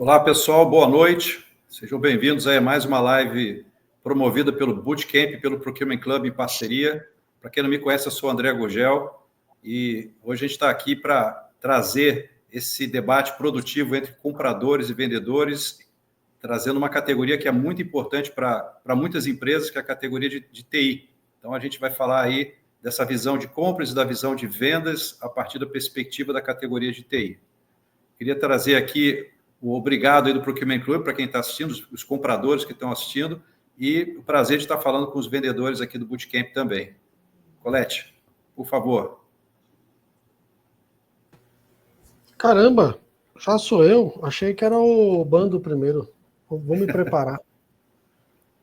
Olá, pessoal, boa noite. Sejam bem-vindos a mais uma live promovida pelo Bootcamp, pelo Procurement Club em parceria. Para quem não me conhece, eu sou o André Gurgel e hoje a gente está aqui para trazer esse debate produtivo entre compradores e vendedores, trazendo uma categoria que é muito importante para muitas empresas, que é a categoria de TI. Então, a gente vai falar aí dessa visão de compras e da visão de vendas a partir da perspectiva da categoria de TI. Queria trazer aqui o obrigado aí do Procurement Club para quem está assistindo, os compradores que estão assistindo, e o prazer de estar falando com os vendedores aqui do Bootcamp também. Colete, por favor. Caramba, já sou eu. Achei que era o bando primeiro. Vou me preparar.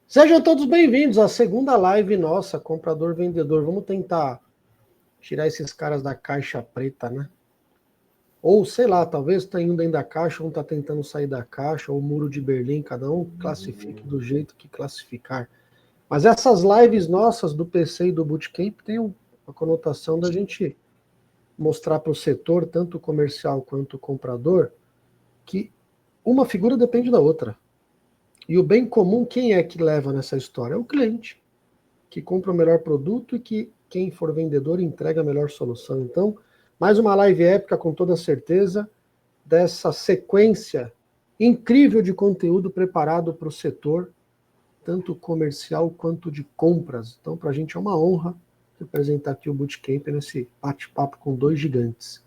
Sejam todos bem-vindos à segunda live nossa, comprador-vendedor. Vamos tentar tirar esses caras da caixa preta, né? Ou, sei lá, talvez está indo dentro da caixa, um está tentando sair da caixa, ou o muro de Berlim, cada um classifique do jeito que classificar. Mas essas lives nossas do PC e do Bootcamp têm uma conotação da gente mostrar para o setor, tanto comercial quanto comprador, que uma figura depende da outra. E o bem comum, quem é que leva nessa história? É o cliente, que compra o melhor produto e que quem for vendedor entrega a melhor solução. Então, mais uma live épica, com toda certeza, dessa sequência incrível de conteúdo preparado para o setor, tanto comercial quanto de compras. Então, para a gente é uma honra representar aqui o Bootcamp nesse bate-papo com dois gigantes.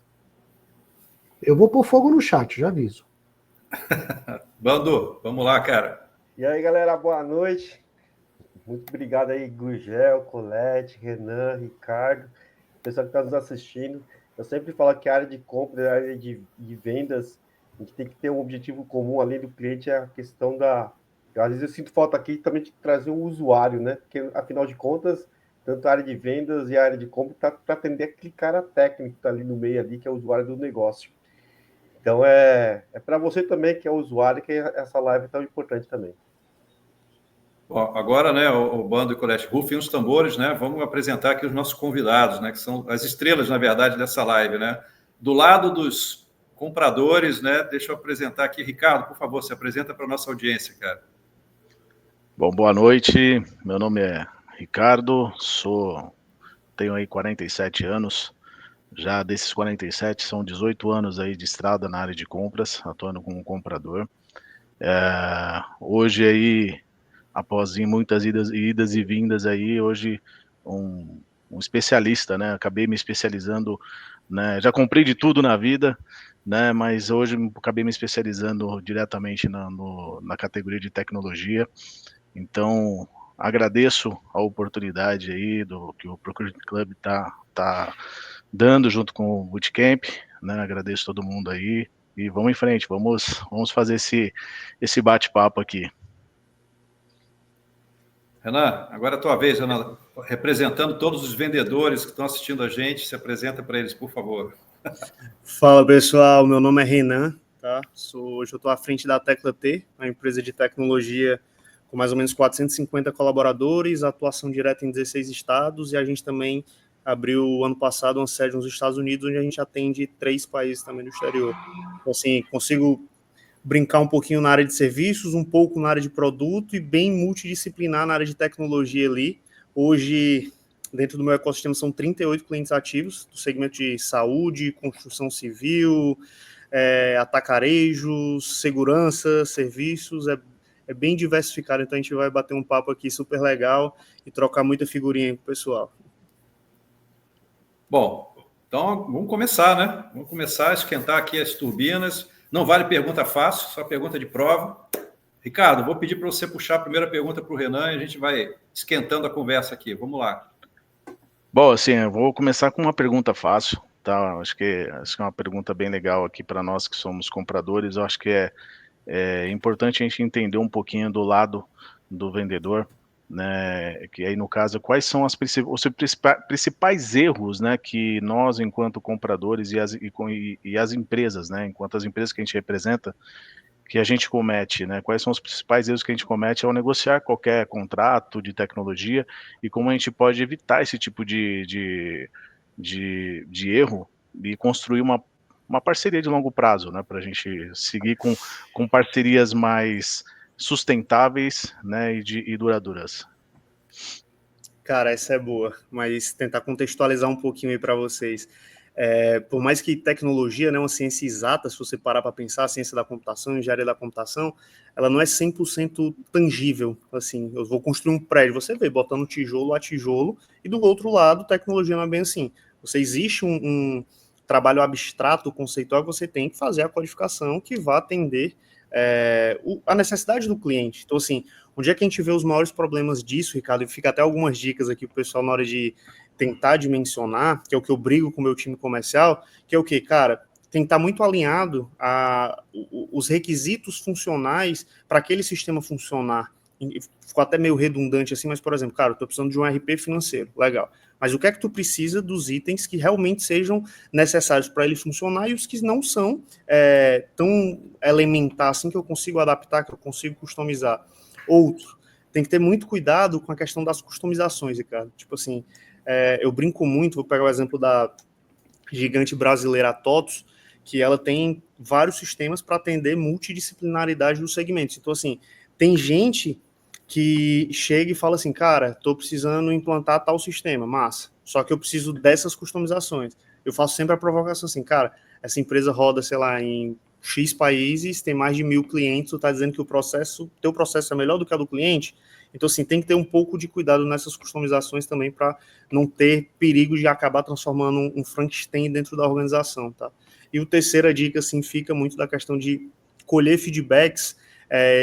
Eu vou pôr fogo no chat, já aviso. Bando, vamos lá, cara. E aí, galera, boa noite. Muito obrigado aí, Gurgel, Colete, Renan, Ricardo, pessoal que está nos assistindo. Eu sempre falo que a área de compra, a área de vendas, a gente tem que ter um objetivo comum, além do cliente, é a questão da... Às vezes eu sinto falta aqui também de trazer um usuário, né? Porque, afinal de contas, tanto a área de vendas e a área de compra está para atender aquele cara técnico que está ali no meio, ali, que é o usuário do negócio. Então, é para você também, que é o usuário, que essa live é tão importante também. Bom, agora, né, o Bando e Colete, rufem os tambores, né? Vamos apresentar aqui os nossos convidados, né? Que são as estrelas, na verdade, dessa live, né? Do lado dos compradores, né? Deixa eu apresentar aqui. Ricardo, por favor, se apresenta para a nossa audiência, cara. Bom, boa noite. Meu nome é Ricardo, tenho aí 47 anos. Já desses 47, são 18 anos aí de estrada na área de compras, atuando como comprador. Hoje aí, após muitas idas e vindas aí, hoje um especialista, né? Acabei me especializando, né? Já comprei de tudo na vida, né? Mas hoje acabei me especializando diretamente na categoria de tecnologia. Então, agradeço a oportunidade aí que o Procurement Club tá dando junto com o Bootcamp, né? Agradeço todo mundo aí e vamos em frente, vamos fazer esse bate-papo aqui. Renan, agora é a tua vez, Renan, representando todos os vendedores que estão assistindo a gente, se apresenta para eles, por favor. Fala, pessoal, meu nome é Renan, tá? Hoje eu estou à frente da Tecla T, uma empresa de tecnologia com mais ou menos 450 colaboradores, atuação direta em 16 estados, e a gente também abriu ano passado uma sede nos Estados Unidos, onde a gente atende 3 países também no exterior. Então, assim, consigo brincar um pouquinho na área de serviços, um pouco na área de produto e bem multidisciplinar na área de tecnologia ali. Hoje, dentro do meu ecossistema, são 38 clientes ativos do segmento de saúde, construção civil, atacarejos, segurança, serviços, é bem diversificado, então a gente vai bater um papo aqui super legal e trocar muita figurinha com o pessoal. Bom, então vamos começar, né? Vamos começar a esquentar aqui as turbinas. Não vale pergunta fácil, só pergunta de prova. Ricardo, vou pedir para você puxar a primeira pergunta para o Renan e a gente vai esquentando a conversa aqui. Vamos lá. Bom, assim, eu vou começar com uma pergunta fácil, tá? Acho que é uma pergunta bem legal aqui para nós que somos compradores. Eu acho que é importante a gente entender um pouquinho do lado do vendedor, né? Que aí no caso, quais são os principais erros, né? Que nós, enquanto compradores e as empresas, né? Enquanto as empresas que a gente representa, que a gente comete, né? Quais são os principais erros que a gente comete ao negociar qualquer contrato de tecnologia e como a gente pode evitar esse tipo de erro e construir uma parceria de longo prazo, né, para a gente seguir com parcerias mais sustentáveis, né, e duradouras. Cara, essa é boa, mas tentar contextualizar um pouquinho aí para vocês. Por mais que tecnologia, né, uma ciência exata, se você parar para pensar, a ciência da computação, a engenharia da computação, ela não é 100% tangível. Assim, eu vou construir um prédio, você vê, botando tijolo a tijolo, e do outro lado, tecnologia não é bem assim. Existe um trabalho abstrato, conceitual, que você tem que fazer a codificação que vá atender a necessidade do cliente. Então, assim, onde é que a gente vê os maiores problemas disso, Ricardo? E fica até algumas dicas aqui para o pessoal na hora de tentar dimensionar, que é o que eu brigo com o meu time comercial, que é o quê? Cara, tem que estar muito alinhado os requisitos funcionais para aquele sistema funcionar. Ficou até meio redundante assim, mas, por exemplo, cara, eu estou precisando de um RP financeiro, legal. Mas o que é que tu precisa dos itens que realmente sejam necessários para ele funcionar e os que não são tão elementar assim que eu consigo adaptar, que eu consigo customizar. Outro, tem que ter muito cuidado com a questão das customizações, Ricardo. Tipo assim, eu brinco muito, vou pegar o exemplo da gigante brasileira TOTVS, que ela tem vários sistemas para atender multidisciplinaridade dos segmentos. Então, assim, tem gente que chega e fala assim, cara, estou precisando implantar tal sistema, massa, só que eu preciso dessas customizações. Eu faço sempre a provocação assim, cara, essa empresa roda, sei lá, em X países, tem mais de 1.000 clientes, tu está dizendo que teu processo é melhor do que o do cliente? Então, assim, tem que ter um pouco de cuidado nessas customizações também para não ter perigo de acabar transformando um Frankenstein dentro da organização, tá? E a terceira dica, assim, fica muito da questão de colher feedbacks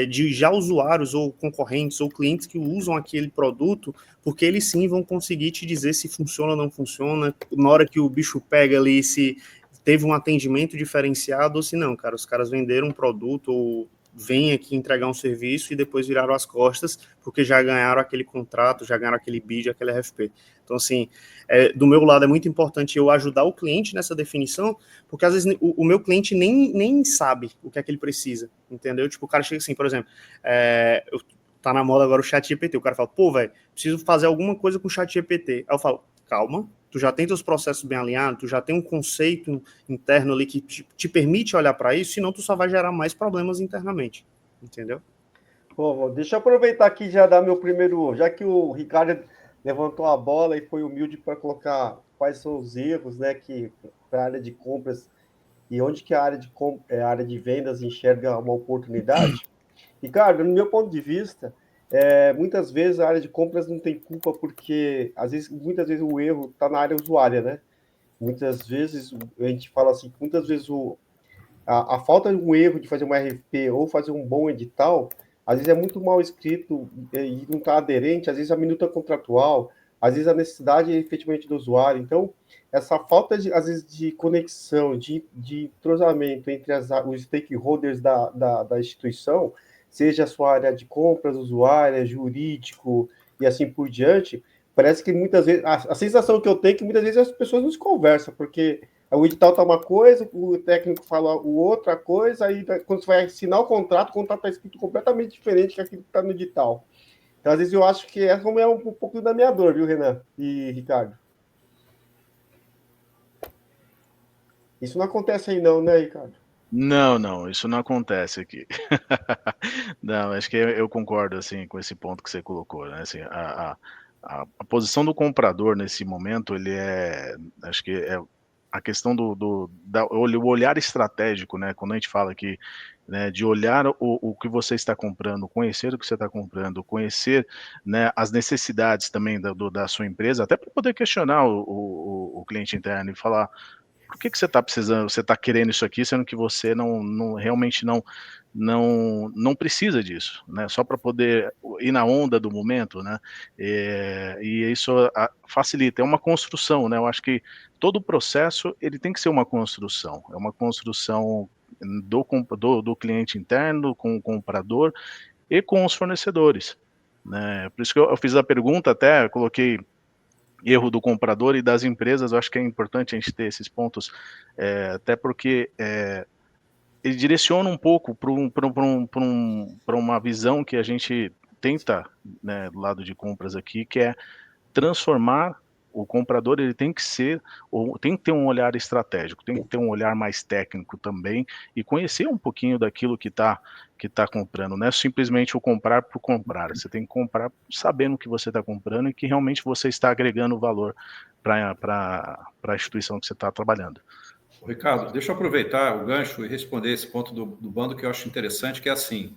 de já usuários ou concorrentes ou clientes que usam aquele produto, porque eles sim vão conseguir te dizer se funciona ou não funciona, na hora que o bicho pega ali, se teve um atendimento diferenciado ou se não, cara, os caras venderam um produto ou vêm aqui entregar um serviço e depois viraram as costas porque já ganharam aquele contrato, já ganharam aquele bid, aquele RFP. Então, assim, do meu lado é muito importante eu ajudar o cliente nessa definição, porque às vezes o meu cliente nem sabe o que é que ele precisa, entendeu? Tipo, o cara chega assim, por exemplo, tá na moda agora o chat GPT, o cara fala, pô, velho, preciso fazer alguma coisa com o chat GPT. Aí eu falo, calma, tu já tem teus processos bem alinhados, tu já tem um conceito interno ali que te permite olhar para isso, senão tu só vai gerar mais problemas internamente, entendeu? Bom, deixa eu aproveitar aqui e já dar meu primeiro, já que o Ricardo levantou a bola e foi humilde para colocar quais são os erros, né, que para a área de compras e onde que a área de vendas enxerga uma oportunidade. Ricardo, no meu ponto de vista, muitas vezes a área de compras não tem culpa porque muitas vezes o erro está na área usuária, né? Muitas vezes a gente fala assim, muitas vezes a falta de um erro de fazer um RFP ou fazer um bom edital, às vezes é muito mal escrito e não está aderente, às vezes a minuta contratual, às vezes a necessidade efetivamente do usuário. Então, essa falta, às vezes, de conexão, de entrosamento entre os stakeholders da instituição, seja a sua área de compras, usuária, jurídico e assim por diante, parece que muitas vezes, a sensação que eu tenho é que muitas vezes as pessoas não se conversam, porque o edital está uma coisa, o técnico fala outra coisa, aí quando você vai assinar o contrato está escrito completamente diferente que aquilo que está no edital. Então, às vezes, eu acho que essa é um pouco da minha dor, viu, Renan e Ricardo? Isso não acontece aí não, né, Ricardo? Não, isso não acontece aqui. Não, acho que eu concordo, assim, com esse ponto que você colocou, né, assim, a posição do comprador nesse momento, acho que é a questão o olhar estratégico, né, quando a gente fala aqui, né, de olhar o que você está comprando, conhecer o que você está comprando, conhecer, né, as necessidades também da sua empresa, até para poder questionar o cliente interno e falar, por que você está precisando, você está querendo isso aqui, sendo que você realmente não precisa disso, né? Só para poder ir na onda do momento, né? E isso facilita, é uma construção, né? Eu acho que todo o processo ele tem que ser uma construção, é uma construção do cliente interno, com o comprador e com os fornecedores, né? Por isso que eu fiz a pergunta, até coloquei erro do comprador e das empresas. Eu acho que é importante a gente ter esses pontos, até porque ele direciona um pouco para uma visão que a gente tenta, né, do lado de compras aqui, que é transformar o comprador ele tem que ser, ou tem que ter um olhar estratégico, tem que ter um olhar mais técnico também e conhecer um pouquinho daquilo que tá comprando, não é simplesmente o comprar por comprar, você tem que comprar sabendo o que você está comprando e que realmente você está agregando valor para a instituição que você está trabalhando. Ricardo, deixa eu aproveitar o gancho e responder esse ponto do bando que eu acho interessante, que é assim,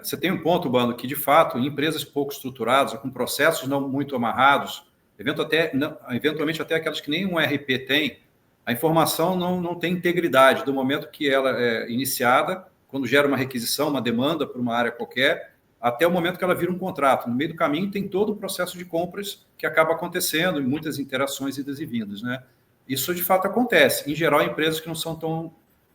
você tem um ponto, bando, que de fato, em empresas pouco estruturadas, com processos não muito amarrados, eventualmente até aquelas que nem um RP tem, a informação não tem integridade do momento que ela é iniciada, quando gera uma requisição, uma demanda para uma área qualquer, até o momento que ela vira um contrato. No meio do caminho tem todo o processo de compras que acaba acontecendo, e muitas interações idas e vindas, né? Isso de fato acontece, em geral, em empresas que não são tão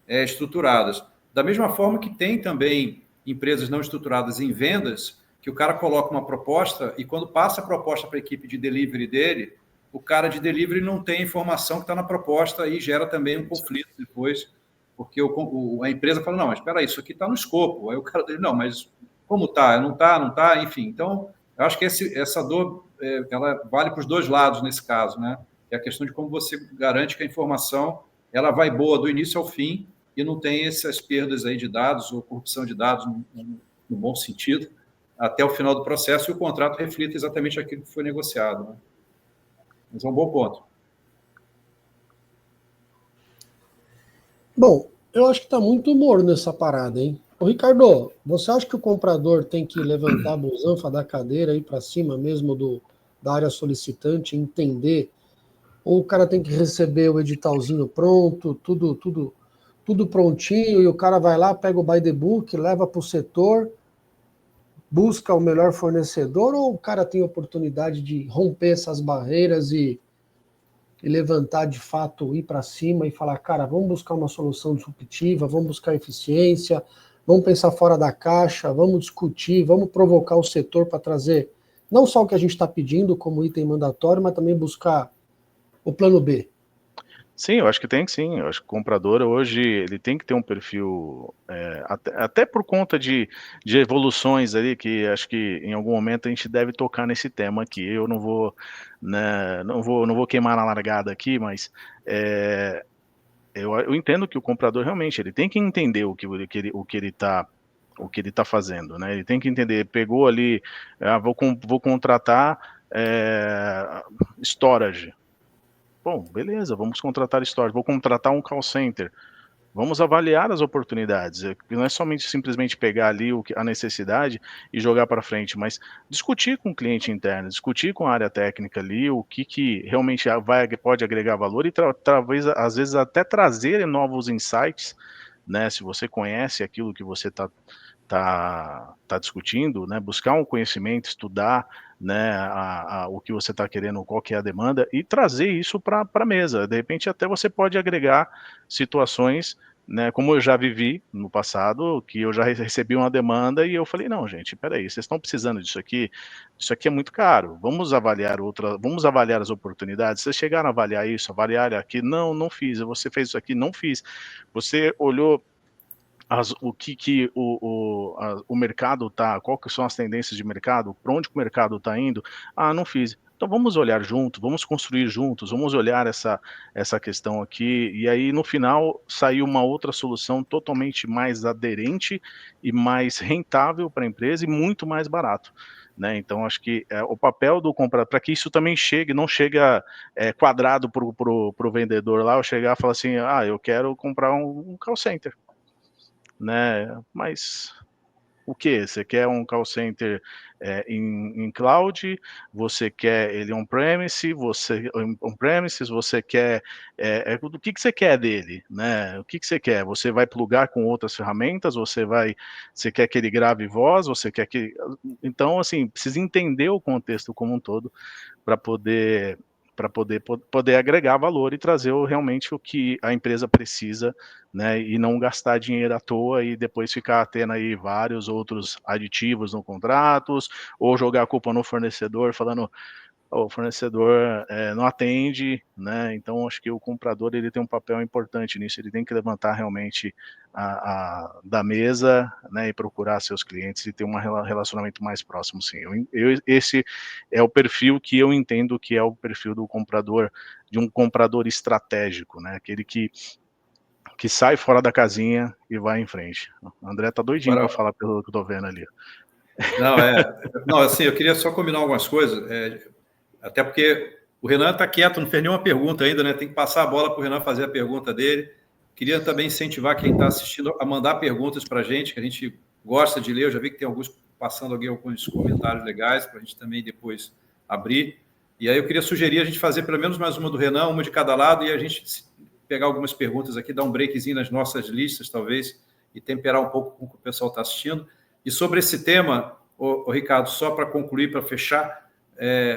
estruturadas. Da mesma forma que tem também empresas não estruturadas em vendas, que o cara coloca uma proposta e quando passa a proposta para a equipe de delivery dele, o cara de delivery não tem a informação que está na proposta e gera também um conflito depois, porque a empresa fala, não, mas espera aí, isso aqui está no escopo. Aí o cara dele, não, mas como está? Não está, enfim. Então, eu acho que essa dor, ela vale para os dois lados nesse caso, né? É a questão de como você garante que a informação ela vai boa do início ao fim e não tem essas perdas aí de dados ou corrupção de dados no bom sentido até o final do processo e o contrato reflita exatamente aquilo que foi negociado, né? Mas é um bom ponto. Bom, eu acho que está muito morno essa parada, hein? Ô, Ricardo, você acha que o comprador tem que levantar a busanfa da cadeira aí para cima mesmo da área solicitante, entender, ou o cara tem que receber o editalzinho pronto, tudo prontinho, e o cara vai lá, pega o by the book, leva para o setor, busca o melhor fornecedor, ou o cara tem oportunidade de romper essas barreiras e levantar de fato, ir para cima e falar, cara, vamos buscar uma solução disruptiva, vamos buscar eficiência, vamos pensar fora da caixa, vamos discutir, vamos provocar o setor para trazer não só o que a gente está pedindo como item mandatório, mas também buscar o plano B. Sim, eu acho que tem que sim. Eu acho que o comprador hoje ele tem que ter um perfil, até por conta de evoluções ali, que acho que em algum momento a gente deve tocar nesse tema aqui. Eu não vou, né, não vou queimar na largada aqui, mas eu entendo que o comprador realmente ele tem que entender o que ele está fazendo, né? Ele tem que entender, pegou ali, vou contratar storage. Bom, beleza, vamos contratar storage, vou contratar um call center. Vamos avaliar as oportunidades. Não é somente simplesmente pegar ali a necessidade e jogar para frente, mas discutir com o cliente interno, discutir com a área técnica ali o que realmente pode agregar valor e talvez, às vezes, até trazer novos insights, né? Se você conhece aquilo que você tá discutindo, né? Buscar um conhecimento, estudar, né? O que você está querendo, qual que é a demanda e trazer isso para a mesa. De repente, até você pode agregar situações, né? Como eu já vivi no passado, que eu já recebi uma demanda e eu falei, não, gente, peraí, vocês estão precisando disso aqui é muito caro. Vamos avaliar as oportunidades. Vocês chegaram a avaliar isso, avaliar aqui? Não fiz. Você fez isso aqui? Não fiz. Você olhou o que o mercado tá, qual que são as tendências de mercado, para onde o mercado está indo? Ah, não fiz. Então vamos olhar junto, vamos construir juntos, vamos olhar essa questão aqui, e aí no final saiu uma outra solução totalmente mais aderente e mais rentável para a empresa e muito mais barato. Né? Então acho que o papel do comprador, para que isso também não chega quadrado para o vendedor lá, eu chegar e falar assim, eu quero comprar um call center. Né? Mas o que? Você quer um call center em cloud? Você quer ele on-premises? Você quer o que você quer dele, né? O que você quer? Você vai plugar com outras ferramentas? Você quer que ele grave voz? Você quer que então assim precisa entender o contexto como um todo para poder agregar valor e trazer realmente o que a empresa precisa, né, e não gastar dinheiro à toa e depois ficar tendo aí vários outros aditivos no contratos, ou jogar a culpa no fornecedor, falando, o fornecedor não atende, né? Então acho que o comprador ele tem um papel importante nisso, ele tem que levantar realmente da mesa, né, e procurar seus clientes e ter um relacionamento mais próximo, sim. Esse é o perfil que eu entendo que é o perfil do comprador, de um comprador estratégico, né? Aquele que sai fora da casinha e vai em frente. O André tá doidinho para falar pelo que eu tô vendo ali. Não, assim, eu queria só combinar algumas coisas, até porque o Renan está quieto, não fez nenhuma pergunta ainda, né? Tem que passar a bola para o Renan fazer a pergunta dele. Queria também incentivar quem está assistindo a mandar perguntas para a gente, que a gente gosta de ler. Eu já vi que tem alguns passando alguns comentários legais para a gente também depois abrir. E aí eu queria sugerir a gente fazer pelo menos mais uma do Renan, uma de cada lado, e a gente pegar algumas perguntas aqui, dar um breakzinho nas nossas listas, talvez, e temperar um pouco com o que o pessoal está assistindo. E sobre esse tema, Ricardo, só para concluir, para fechar,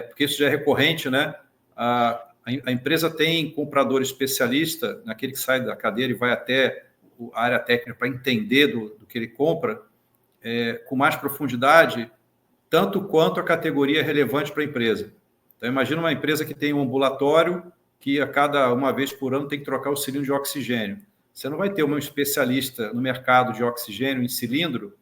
porque isso já é recorrente, né? A empresa tem comprador especialista, naquele que sai da cadeira e vai até a área técnica para entender do que ele compra, com mais profundidade, tanto quanto a categoria é relevante para a empresa. Então, imagina uma empresa que tem um ambulatório que a cada uma vez por ano tem que trocar o cilindro de oxigênio. Você não vai ter um especialista no mercado de oxigênio em cilindro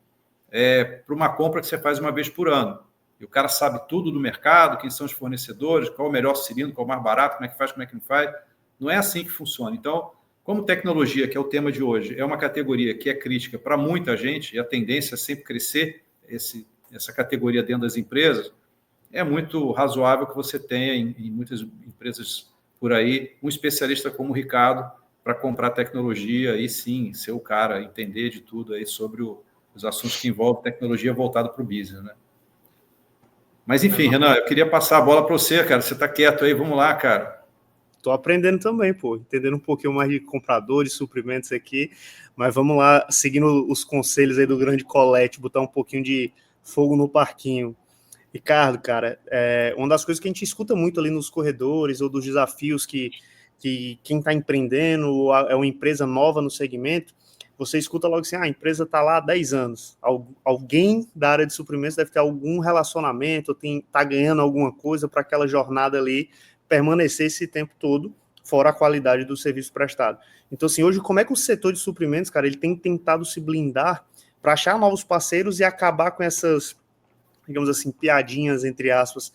para uma compra que você faz uma vez por ano. E o cara sabe tudo do mercado, quem são os fornecedores, qual o melhor cilindro, qual o mais barato, como é que faz, como é que não faz. Não é assim que funciona. Então, como tecnologia, que é o tema de hoje, é uma categoria que é crítica para muita gente, e a tendência é sempre crescer essa categoria dentro das empresas, é muito razoável que você tenha em muitas empresas por aí um especialista como o Ricardo para comprar tecnologia e sim, ser o cara, entender de tudo aí sobre os assuntos que envolvem tecnologia voltada para o business, né? Mas enfim, Renan, eu queria passar a bola para você, cara. Você está quieto aí, vamos lá, cara. Estou aprendendo também, entendendo um pouquinho mais de compradores, suprimentos aqui, mas vamos lá, seguindo os conselhos aí do grande Colete, botar um pouquinho de fogo no parquinho. Ricardo, cara, uma das coisas que a gente escuta muito ali nos corredores ou dos desafios que quem está empreendendo ou é uma empresa nova no segmento, você escuta logo assim, a empresa está lá há 10 anos, alguém da área de suprimentos deve ter algum relacionamento, está ganhando alguma coisa para aquela jornada ali permanecer esse tempo todo, fora a qualidade do serviço prestado. Então, assim, hoje, como é que o setor de suprimentos, cara, ele tem tentado se blindar para achar novos parceiros e acabar com essas, digamos assim, piadinhas, entre aspas,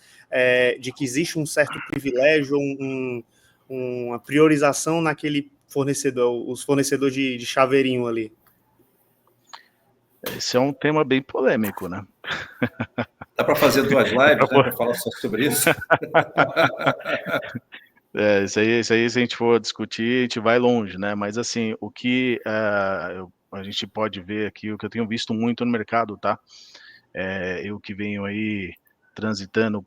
de que existe um certo privilégio, uma priorização naquele fornecedor, os fornecedores de chaveirinho ali? Esse é um tema bem polêmico, né? Dá para fazer 2 lives, né, para falar só sobre isso? Isso aí, se a gente for discutir, a gente vai longe, né? Mas, assim, o que a gente pode ver aqui, o que eu tenho visto muito no mercado, tá? Eu que venho aí transitando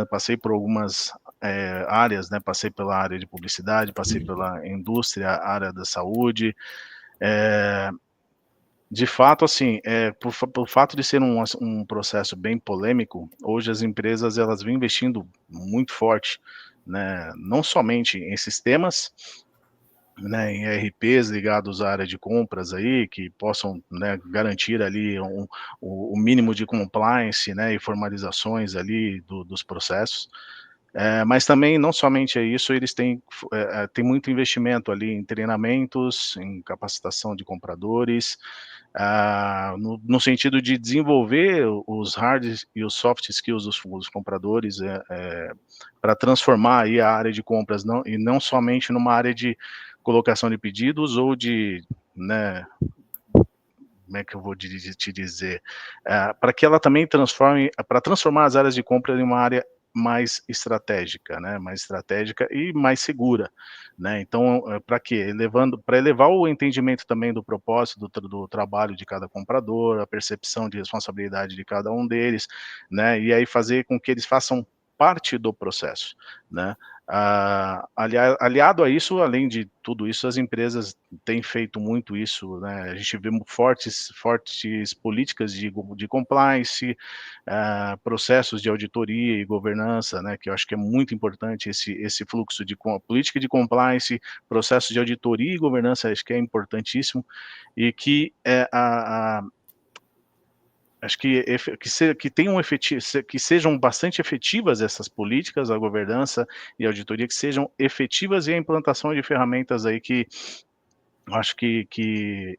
passei por algumas áreas, né? Passei pela área de publicidade, passei pela indústria, área da saúde. De fato, assim, por fato de ser um processo bem polêmico, hoje as empresas elas vêm investindo muito forte, né? Não somente em sistemas, né, em ERPs ligados à área de compras aí, que possam, né, garantir ali o mínimo de compliance, né, e formalizações ali dos processos. Mas também, não somente isso, eles têm muito investimento ali em treinamentos, em capacitação de compradores, no sentido de desenvolver os hard e os soft skills dos compradores, para transformar aí a área de compras, e não somente numa área de colocação de pedidos ou de, né, como é que eu vou te dizer, para que ela também para transformar as áreas de compra em uma área mais estratégica, né, mais estratégica e mais segura, né, então, para quê? Para elevar o entendimento também do propósito do trabalho de cada comprador, a percepção de responsabilidade de cada um deles, né, e aí fazer com que eles façam parte do processo, né. Aliado a isso, além de tudo isso, as empresas têm feito muito isso, né, a gente vê fortes políticas de compliance, processos de auditoria e governança, né, que eu acho que é muito importante esse fluxo de política de compliance, processo de auditoria e governança, acho que é importantíssimo, e que acho que sejam bastante efetivas essas políticas, a governança e a auditoria, que sejam efetivas, e a implantação de ferramentas aí que acho que que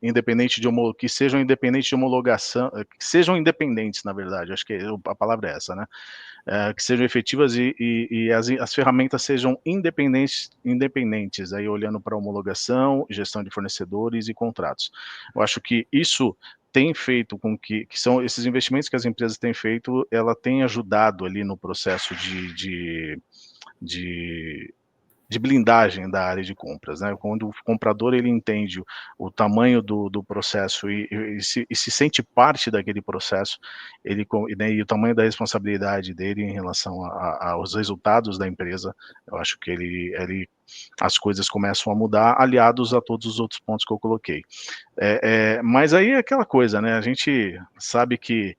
sejam independentes de homologação, que sejam independentes, na verdade, acho que a palavra é essa, né? Que sejam efetivas e as ferramentas sejam independentes, aí olhando para homologação, gestão de fornecedores e contratos. Eu acho que isso tem feito com que são esses investimentos que as empresas têm feito, ela tem ajudado ali no processo de blindagem da área de compras, né? Quando o comprador ele entende o tamanho do processo e se sente parte daquele processo, né, e o tamanho da responsabilidade dele em relação aos resultados da empresa, eu acho que as coisas começam a mudar, aliados a todos os outros pontos que eu coloquei. Mas aí é aquela coisa, né? A gente sabe que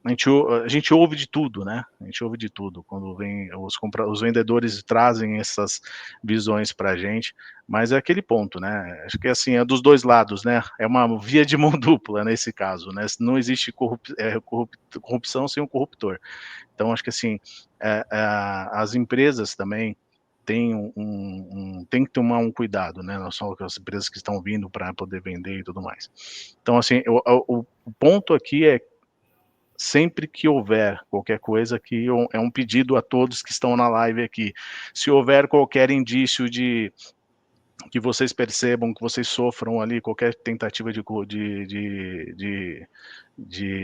a gente ouve de tudo, né? A gente ouve de tudo quando vem os vendedores trazem essas visões para a gente, mas é aquele ponto, né? Acho que assim é dos dois lados, né? É uma via de mão dupla nesse caso, né? Não existe corrupção sem um corruptor. Então acho que assim as empresas também têm tem que tomar um cuidado, né? Não são as empresas que estão vindo para poder vender e tudo mais. Então assim o ponto aqui é sempre que houver qualquer coisa, que é um pedido a todos que estão na live aqui, se houver qualquer indício de que vocês percebam, que vocês sofram ali qualquer tentativa de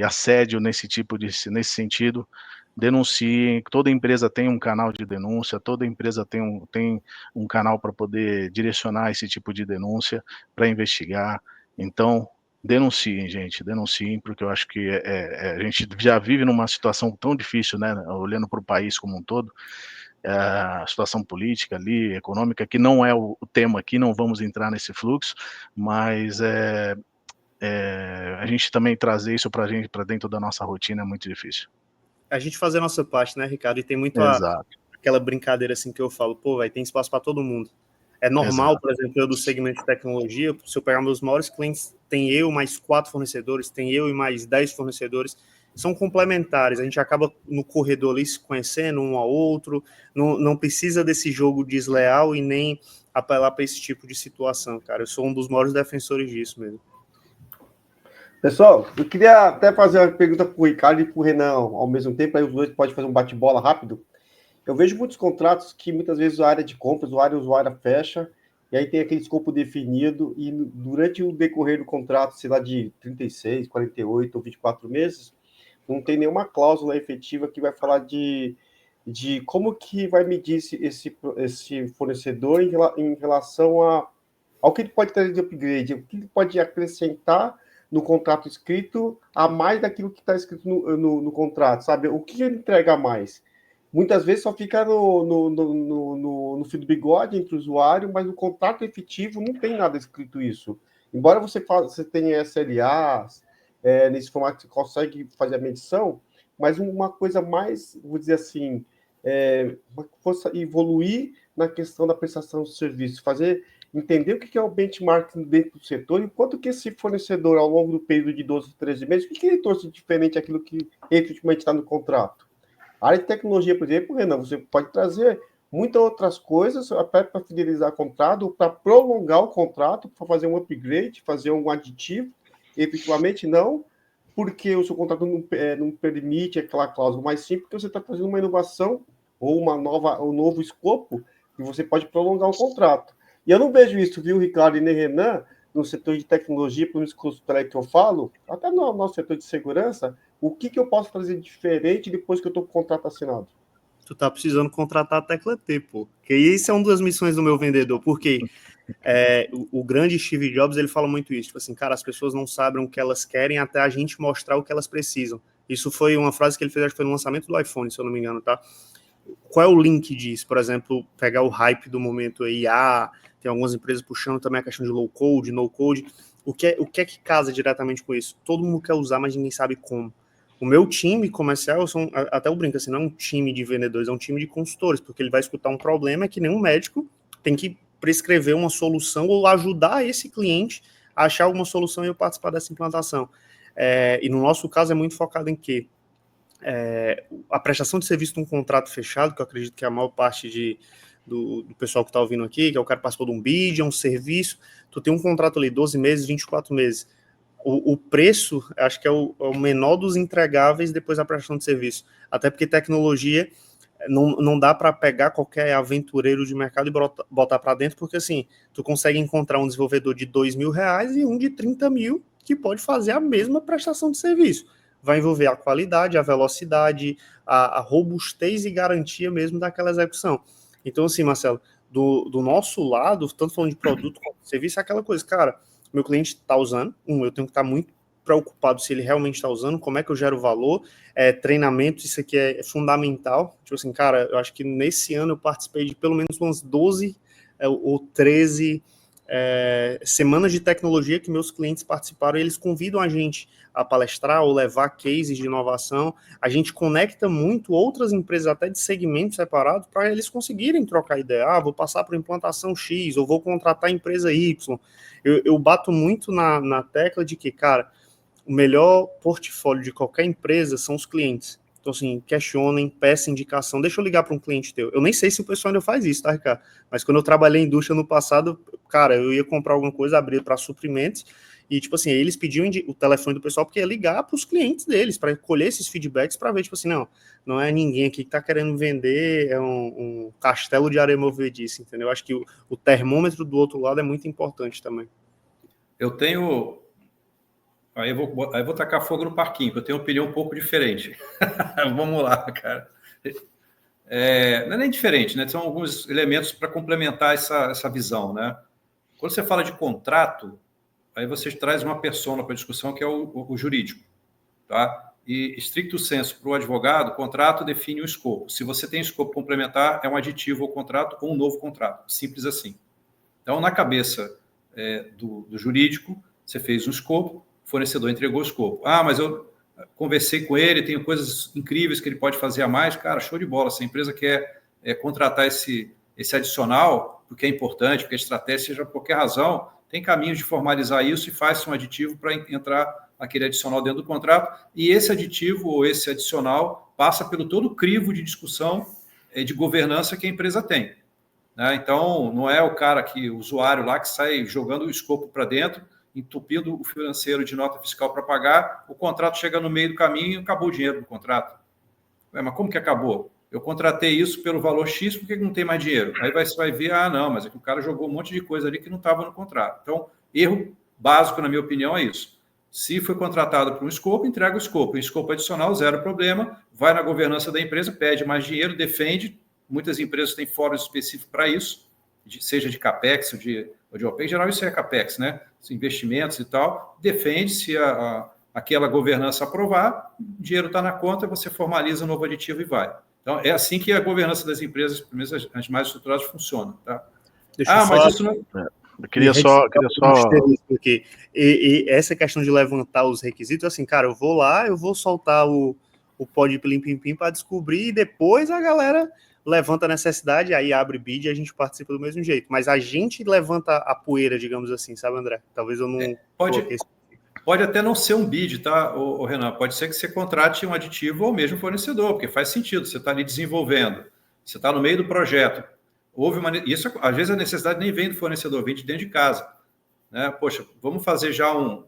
assédio nesse sentido, denunciem. Toda empresa tem um canal de denúncia, toda empresa tem um canal para poder direcionar esse tipo de denúncia, para investigar. Então, denunciem, gente, denunciem, porque eu acho que a gente já vive numa situação tão difícil, né, olhando para o país como um todo, a situação política ali, econômica, que não é o tema aqui, não vamos entrar nesse fluxo, mas a gente também trazer isso para dentro da nossa rotina é muito difícil. A gente fazer a nossa parte, né, Ricardo? E tem muito aquela brincadeira assim que eu falo, tem espaço para todo mundo. É normal, por exemplo, eu do segmento de tecnologia, se eu pegar meus maiores clientes, tem eu mais 4 fornecedores, tem eu e mais 10 fornecedores, são complementares, a gente acaba no corredor ali se conhecendo um ao outro, não precisa desse jogo desleal e nem apelar para esse tipo de situação, cara. Eu sou um dos maiores defensores disso mesmo. Pessoal, eu queria até fazer uma pergunta para o Ricardo e para o Renan ao mesmo tempo, aí os dois podem fazer um bate-bola rápido. Eu vejo muitos contratos que muitas vezes a área de compras, o usuário fecha, e aí tem aquele escopo definido, e durante o decorrer do contrato, sei lá, de 36, 48 ou 24 meses, não tem nenhuma cláusula efetiva que vai falar de como que vai medir esse fornecedor em relação ao que ele pode trazer de upgrade, o que ele pode acrescentar no contrato escrito a mais daquilo que está escrito no contrato, sabe? O que ele entrega a mais? Muitas vezes só fica no fio do bigode entre o usuário, mas no contrato efetivo não tem nada escrito isso. Embora você tenha SLAs, nesse formato você consegue fazer a medição, mas uma coisa mais, vou dizer assim, evoluir na questão da prestação de serviço, entender o que é o benchmarking dentro do setor e quanto que esse fornecedor, ao longo do período de 12, 13 meses, o que ele trouxe diferente daquilo que efetivamente está no contrato. A área de tecnologia, por exemplo, Renan, você pode trazer muitas outras coisas até para fidelizar o contrato, para prolongar o contrato, para fazer um upgrade, fazer um aditivo, efetivamente não, porque o seu contrato não permite aquela cláusula, mas sim porque você está fazendo uma inovação ou um novo escopo e você pode prolongar o contrato. E eu não vejo isso, viu, Ricardo e nem Renan, no setor de tecnologia, pelo menos que eu falo, até no nosso setor de segurança, o que eu posso fazer diferente depois que eu estou com o contrato assinado? Tu tá precisando contratar a tecla T, pô. Porque isso é uma das missões do meu vendedor, porque o grande Steve Jobs, ele fala muito isso, tipo assim, cara, as pessoas não sabem o que elas querem até a gente mostrar o que elas precisam. Isso foi uma frase que ele fez, acho que foi no lançamento do iPhone, se eu não me engano, tá? Qual é o link disso? Por exemplo, pegar o hype do momento aí, tem algumas empresas puxando também a questão de low code, no code. O que é que casa diretamente com isso? Todo mundo quer usar, mas ninguém sabe como. O meu time comercial, até eu brinco assim, não é um time de vendedores, é um time de consultores, porque ele vai escutar um problema que nem um médico tem que prescrever uma solução ou ajudar esse cliente a achar alguma solução e eu participar dessa implantação. e no nosso caso é muito focado em quê? A prestação de serviço num contrato fechado, que eu acredito que a maior parte do pessoal que está ouvindo aqui, que é o cara que participou de um bid, é um serviço, tu tem um contrato ali, 12 meses, 24 meses. O preço, acho que é o menor dos entregáveis depois da prestação de serviço. Até porque tecnologia não dá para pegar qualquer aventureiro de mercado e botar para dentro, porque assim, tu consegue encontrar um desenvolvedor de R$2.000 e um de 30 mil que pode fazer a mesma prestação de serviço. Vai envolver a qualidade, a velocidade, a robustez e garantia mesmo daquela execução. Então, assim, Marcelo, do nosso lado, tanto falando de produto como de serviço, é aquela coisa, cara, meu cliente está usando, eu tenho que estar muito preocupado se ele realmente está usando, como é que eu gero valor, treinamento, isso aqui é fundamental. Tipo assim, cara, eu acho que nesse ano eu participei de pelo menos umas 12 ou 13 semanas de tecnologia que meus clientes participaram, e eles convidam a gente a palestrar ou levar cases de inovação. A gente conecta muito outras empresas até de segmentos separados para eles conseguirem trocar ideia. Vou passar por implantação X, ou vou contratar a empresa Y. Eu bato muito na tecla de que, cara, o melhor portfólio de qualquer empresa são os clientes. Então, assim, questionem, peçam indicação. Deixa eu ligar para um cliente teu. Eu nem sei se o pessoal ainda faz isso, tá, Ricardo? Mas quando eu trabalhei em indústria no passado, cara, eu ia comprar alguma coisa, abrir para suprimentos, e, tipo assim, eles pediam o telefone do pessoal porque ia ligar para os clientes deles, para colher esses feedbacks, para ver, tipo assim, não é ninguém aqui que está querendo vender um castelo de areia movediça, entendeu? Eu acho que o termômetro do outro lado é muito importante também. Eu tenho... Aí eu vou tacar fogo no parquinho, porque eu tenho uma opinião um pouco diferente. Vamos lá, cara. Não é nem diferente, né? São alguns elementos para complementar essa visão, né? Quando você fala de contrato, aí você traz uma persona para a discussão, que é o jurídico, tá? E, stricto sensu, para o advogado, o contrato define o escopo. Se você tem escopo complementar, é um aditivo ao contrato ou um novo contrato. Simples assim. Então, na cabeça do jurídico, você fez um escopo, o fornecedor entregou o escopo. Mas eu conversei com ele, tenho coisas incríveis que ele pode fazer a mais. Cara, show de bola. Se a empresa quer contratar esse adicional, porque é importante, porque a estratégia, seja por qualquer razão, tem caminhos de formalizar isso e faz um aditivo para entrar aquele adicional dentro do contrato. E esse aditivo ou esse adicional passa pelo todo o crivo de discussão de governança que a empresa tem. Né? Então, não é o cara o usuário lá que sai jogando o escopo para dentro, entupindo o financeiro de nota fiscal para pagar, o contrato chega no meio do caminho e acabou o dinheiro do contrato. Mas como que acabou? Eu contratei isso pelo valor X, por que não tem mais dinheiro? Aí você vai ver, mas é que o cara jogou um monte de coisa ali que não estava no contrato. Então, erro básico, na minha opinião, é isso. Se foi contratado por um escopo, entrega o escopo. Em escopo adicional, zero problema, vai na governança da empresa, pede mais dinheiro, defende. Muitas empresas têm fóruns específicos para isso, seja de CAPEX ou de OPEX. Em geral, isso é CAPEX, né? Investimentos e tal. Defende, se aquela governança aprovar, o dinheiro está na conta, você formaliza o novo aditivo e vai. Então, é assim que a governança das empresas, as mais estruturadas, funciona. Tá? Mas isso não... Eu queria só... Porque essa questão de levantar os requisitos, assim, cara, eu vou lá, eu vou soltar o pod plim-pim-pim para descobrir, e depois a galera levanta a necessidade, aí abre bid e a gente participa do mesmo jeito. Mas a gente levanta a poeira, digamos assim, sabe, André? Talvez eu não... Pode até não ser um bid, tá, Renan? Pode ser que você contrate um aditivo ou mesmo fornecedor, porque faz sentido. Você está ali desenvolvendo, você está no meio do projeto. Isso, às vezes, a necessidade nem vem do fornecedor, vem de dentro de casa. Né? Poxa, vamos fazer já um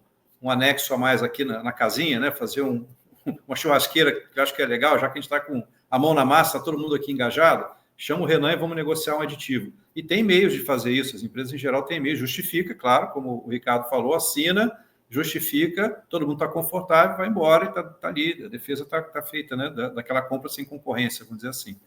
anexo a mais aqui na casinha, né? Fazer uma churrasqueira, que eu acho que é legal, já que a gente está com a mão na massa, está todo mundo aqui engajado, chama o Renan e vamos negociar um aditivo. E tem meios de fazer isso, as empresas em geral têm meios, justifica, claro, como o Ricardo falou, assina, justifica, todo mundo está confortável, vai embora e está ali, a defesa está feita, né? Daquela compra sem concorrência, vamos dizer assim.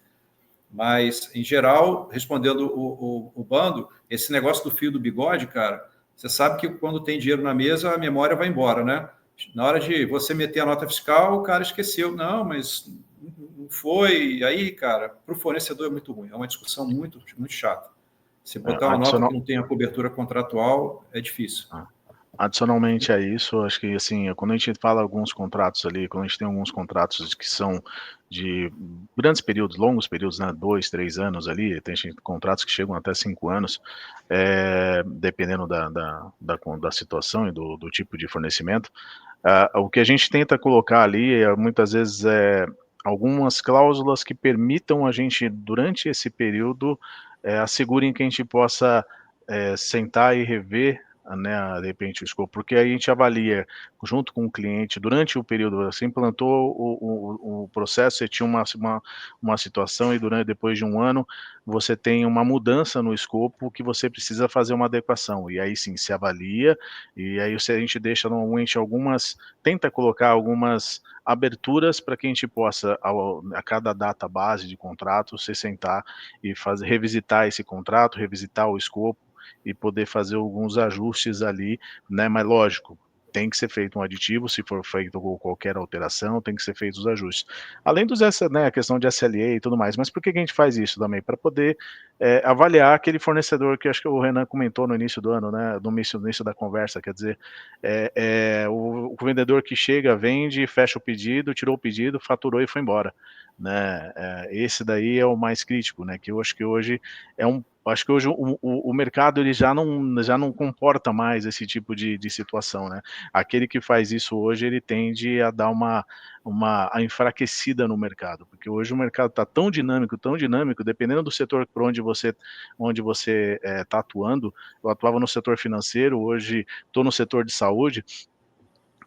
Mas, em geral, respondendo o bando, esse negócio do fio do bigode, cara, você sabe que quando tem dinheiro na mesa, a memória vai embora, né? Na hora de você meter a nota fiscal, o cara esqueceu. Não, mas não foi. E aí, cara, para o fornecedor é muito ruim. É uma discussão muito, muito chata. Se botar uma nota que não tem a cobertura contratual, é difícil. Adicionalmente a isso, acho que assim, quando a gente fala alguns contratos ali, quando a gente tem alguns contratos que são de grandes períodos, longos períodos, né, 2, 3 anos ali, tem contratos que chegam até 5 anos, dependendo da situação e do tipo de fornecimento, O que a gente tenta colocar ali, muitas vezes, algumas cláusulas que permitam a gente, durante esse período, assegurem que a gente possa sentar e rever, né, de repente, o escopo, porque aí a gente avalia junto com o cliente, durante o período, você implantou o processo, você tinha uma situação e depois de um ano, você tem uma mudança no escopo que você precisa fazer uma adequação, e aí sim, se avalia, e aí a gente deixa normalmente tenta colocar algumas aberturas para que a gente possa, a cada data base de contrato, se sentar e revisitar esse contrato, revisitar o escopo e poder fazer alguns ajustes ali, né? Mas lógico, tem que ser feito um aditivo, se for feito qualquer alteração, tem que ser feitos os ajustes. Além né, a questão de SLA e tudo mais, mas por que a gente faz isso também? Para poder avaliar aquele fornecedor que acho que o Renan comentou no início do ano, né, no início da conversa, quer dizer, o vendedor que chega, vende, fecha o pedido, tirou o pedido, faturou e foi embora, né? Esse daí é o mais crítico, né? Que eu acho que hoje acho que hoje o mercado ele já não comporta mais esse tipo de situação, né? Aquele que faz isso hoje, ele tende a dar uma enfraquecida no mercado, porque hoje o mercado está tão dinâmico, dependendo do setor por onde você está atuando. Eu atuava no setor financeiro, hoje estou no setor de saúde.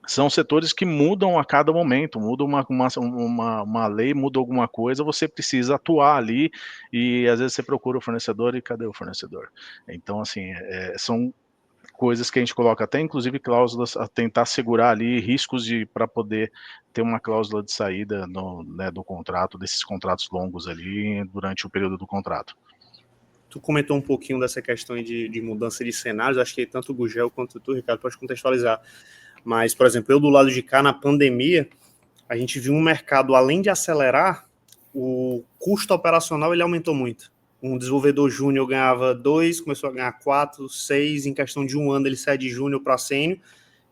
São setores que mudam a cada momento, muda uma lei, muda alguma coisa, você precisa atuar ali, e às vezes você procura o fornecedor e cadê o fornecedor? Então, assim, são coisas que a gente coloca até, inclusive, cláusulas a tentar segurar ali riscos para poder ter uma cláusula de saída né, do contrato, desses contratos longos ali, durante o período do contrato. Tu comentou um pouquinho dessa questão de mudança de cenários, acho que tanto o Gugel quanto tu, Ricardo, pode contextualizar. Mas, por exemplo, eu do lado de cá, na pandemia, a gente viu um mercado, além de acelerar, o custo operacional ele aumentou muito. Um desenvolvedor júnior ganhava 2, começou a ganhar 4, 6, em questão de um ano ele sai de júnior para sênior.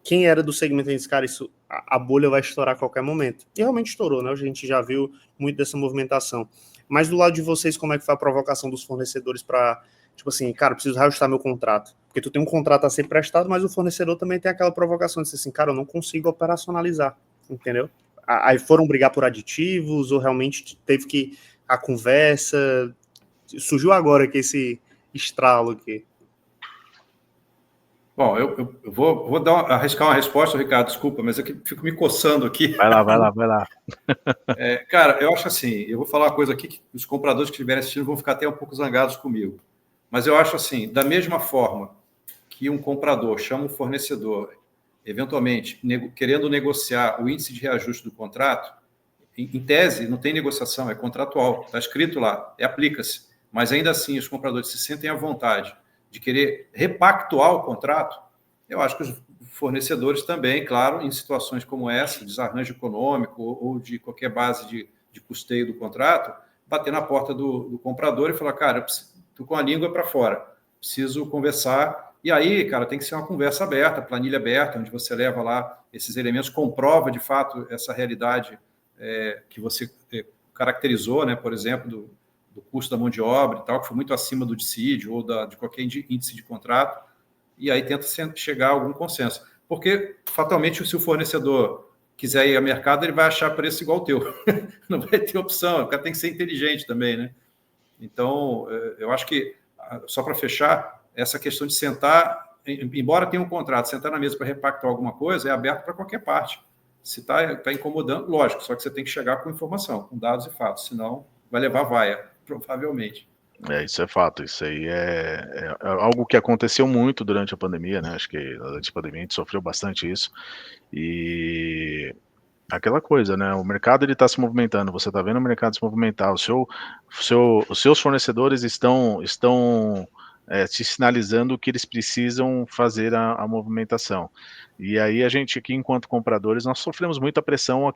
Quem era do segmento desse cara, a bolha vai estourar a qualquer momento. E realmente estourou, né? A gente já viu muito dessa movimentação. Mas do lado de vocês, como é que foi a provocação dos fornecedores para, tipo assim, cara, preciso reajustar meu contrato? Porque tu tem um contrato a ser prestado, mas o fornecedor também tem aquela provocação de dizer assim, cara, eu não consigo operacionalizar, entendeu? Aí foram brigar por aditivos, ou realmente teve que a conversa... Surgiu agora que esse estralo aqui. Bom, eu vou arriscar uma resposta, Ricardo, desculpa, mas eu fico me coçando aqui. Vai lá. Cara, eu acho assim, eu vou falar uma coisa aqui que os compradores que estiverem assistindo vão ficar até um pouco zangados comigo. Mas eu acho assim, da mesma forma que um comprador chama um fornecedor, eventualmente, querendo negociar o índice de reajuste do contrato, em tese, não tem negociação, é contratual, está escrito lá, aplica-se. Mas ainda assim, os compradores se sentem à vontade de querer repactuar o contrato. Eu acho que os fornecedores também, claro, em situações como essa, desarranjo econômico ou de qualquer base de custeio do contrato, bater na porta do comprador e falar, cara, estou com a língua para fora, preciso conversar. E aí, cara, tem que ser uma conversa aberta, planilha aberta, onde você leva lá esses elementos, comprova de fato essa realidade que você caracterizou, né, por exemplo, do custo da mão de obra e tal, que foi muito acima do dissídio ou de qualquer índice de contrato, e aí tenta chegar a algum consenso. Porque, fatalmente, se o fornecedor quiser ir ao mercado, ele vai achar preço igual ao teu. Não vai ter opção, o cara tem que ser inteligente também, né? Então, eu acho que, só para fechar, essa questão de sentar, embora tenha um contrato, sentar na mesa para repactuar alguma coisa, é aberto para qualquer parte. Se está incomodando, lógico, só que você tem que chegar com informação, com dados e fatos, senão vai levar vaia, provavelmente. Isso é fato, isso aí é algo que aconteceu muito durante a pandemia, né? Acho que durante a pandemia a gente sofreu bastante isso, e aquela coisa, né? O mercado ele está se movimentando, você está vendo o mercado se movimentar, os seus fornecedores estão te sinalizando que eles precisam fazer a movimentação. E aí a gente aqui, enquanto compradores, nós sofremos muita pressão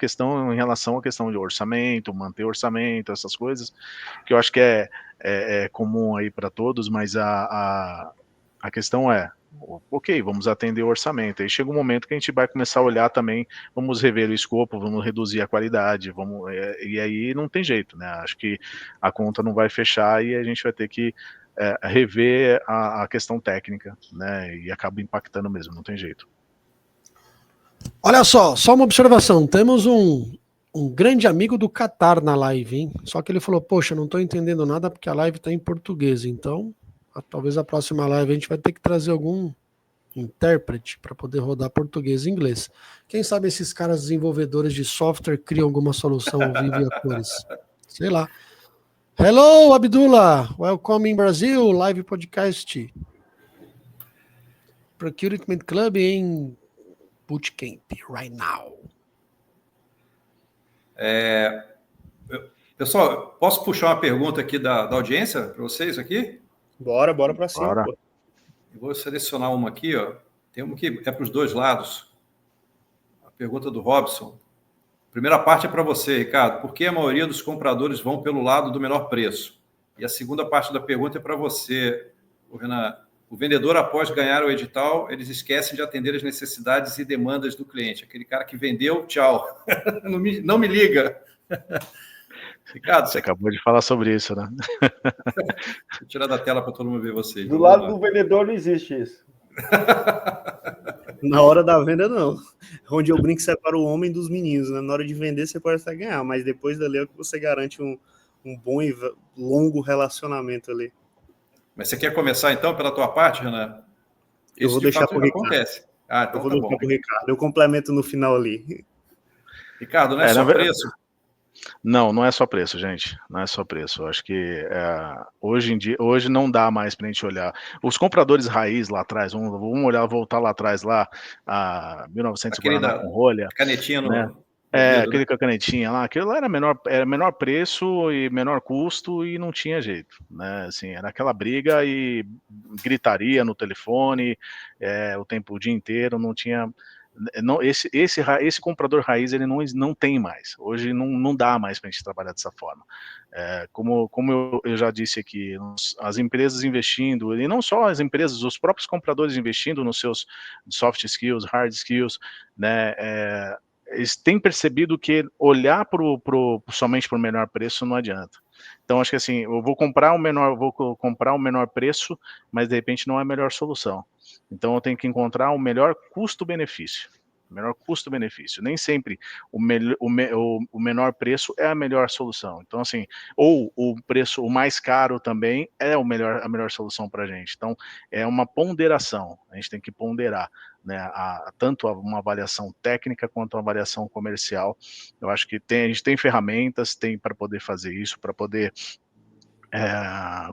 em relação à questão de orçamento, manter orçamento, essas coisas, que eu acho que é comum aí para todos, mas a questão ok, vamos atender o orçamento. Aí chega um momento que a gente vai começar a olhar também, vamos rever o escopo, vamos reduzir a qualidade, e aí não tem jeito, né? Acho que a conta não vai fechar e a gente vai ter que rever a questão técnica, né? E acaba impactando mesmo, não tem jeito. Olha só uma observação. Temos um grande amigo do Catar na live, hein? Só que ele falou, poxa, não estou entendendo nada porque a live está em português. Então, talvez a próxima live a gente vai ter que trazer algum intérprete para poder rodar português e inglês. Quem sabe esses caras desenvolvedores de software criam alguma solução ao vivo e a cores. Sei lá. Hello, Abdullah. Welcome in Brazil. Live podcast. Procurement Club em Bootcamp right now. Pessoal, posso puxar uma pergunta aqui da audiência para vocês aqui? Bora para cima. Bora. Pô. Eu vou selecionar uma aqui, ó. Tem uma que é para os dois lados. A pergunta do Robson. Primeira parte é para você, Ricardo. Por que a maioria dos compradores vão pelo lado do menor preço? E a segunda parte da pergunta é para você, Renan. O vendedor, após ganhar o edital, eles esquecem de atender as necessidades e demandas do cliente. Aquele cara que vendeu, tchau. Não me liga. Ricardo, Você acabou de falar sobre isso, né? Vou tirar da tela para todo mundo ver vocês. Do lado do vendedor não existe isso. Na hora da venda, não. Onde eu brinco, separa o homem dos meninos, né? Na hora de vender, você pode até ganhar, mas depois dali é que você garante um bom e longo relacionamento ali. Mas você quer começar, então, pela tua parte, Renan? Eu vou deixar para o Ricardo. Acontece. Ah, então eu vou tá deixar bom. para o Ricardo. Eu complemento no final ali. Ricardo, não é só preço? Não é só preço, gente. Não é só preço. Eu acho que hoje em dia, hoje não dá mais para a gente olhar. Os compradores raiz lá atrás, vamos olhar, voltar lá atrás, lá a 1900 Guaraná com rolha. Canetinha no. Né? Aquele com a canetinha lá, aquilo lá era menor preço e menor custo e não tinha jeito, né? Assim, era aquela briga e gritaria no telefone o dia inteiro, não tinha. Não, esse comprador raiz ele não tem mais. Hoje não dá mais para a gente trabalhar dessa forma. Como eu já disse aqui, as empresas investindo, e não só as empresas, os próprios compradores investindo nos seus soft skills, hard skills, né? Eles têm percebido que olhar somente para o menor preço não adianta. Então, acho que assim, eu vou comprar o menor preço, mas de repente não é a melhor solução. Então, eu tenho que encontrar o melhor custo-benefício. Menor custo-benefício. Nem sempre o menor preço é a melhor solução. Então, assim, ou o preço, o mais caro também é a melhor solução para a gente. Então, é uma ponderação. A gente tem que ponderar, né, tanto uma avaliação técnica quanto uma avaliação comercial. Eu acho que a gente tem ferramentas, para poder fazer isso, para poder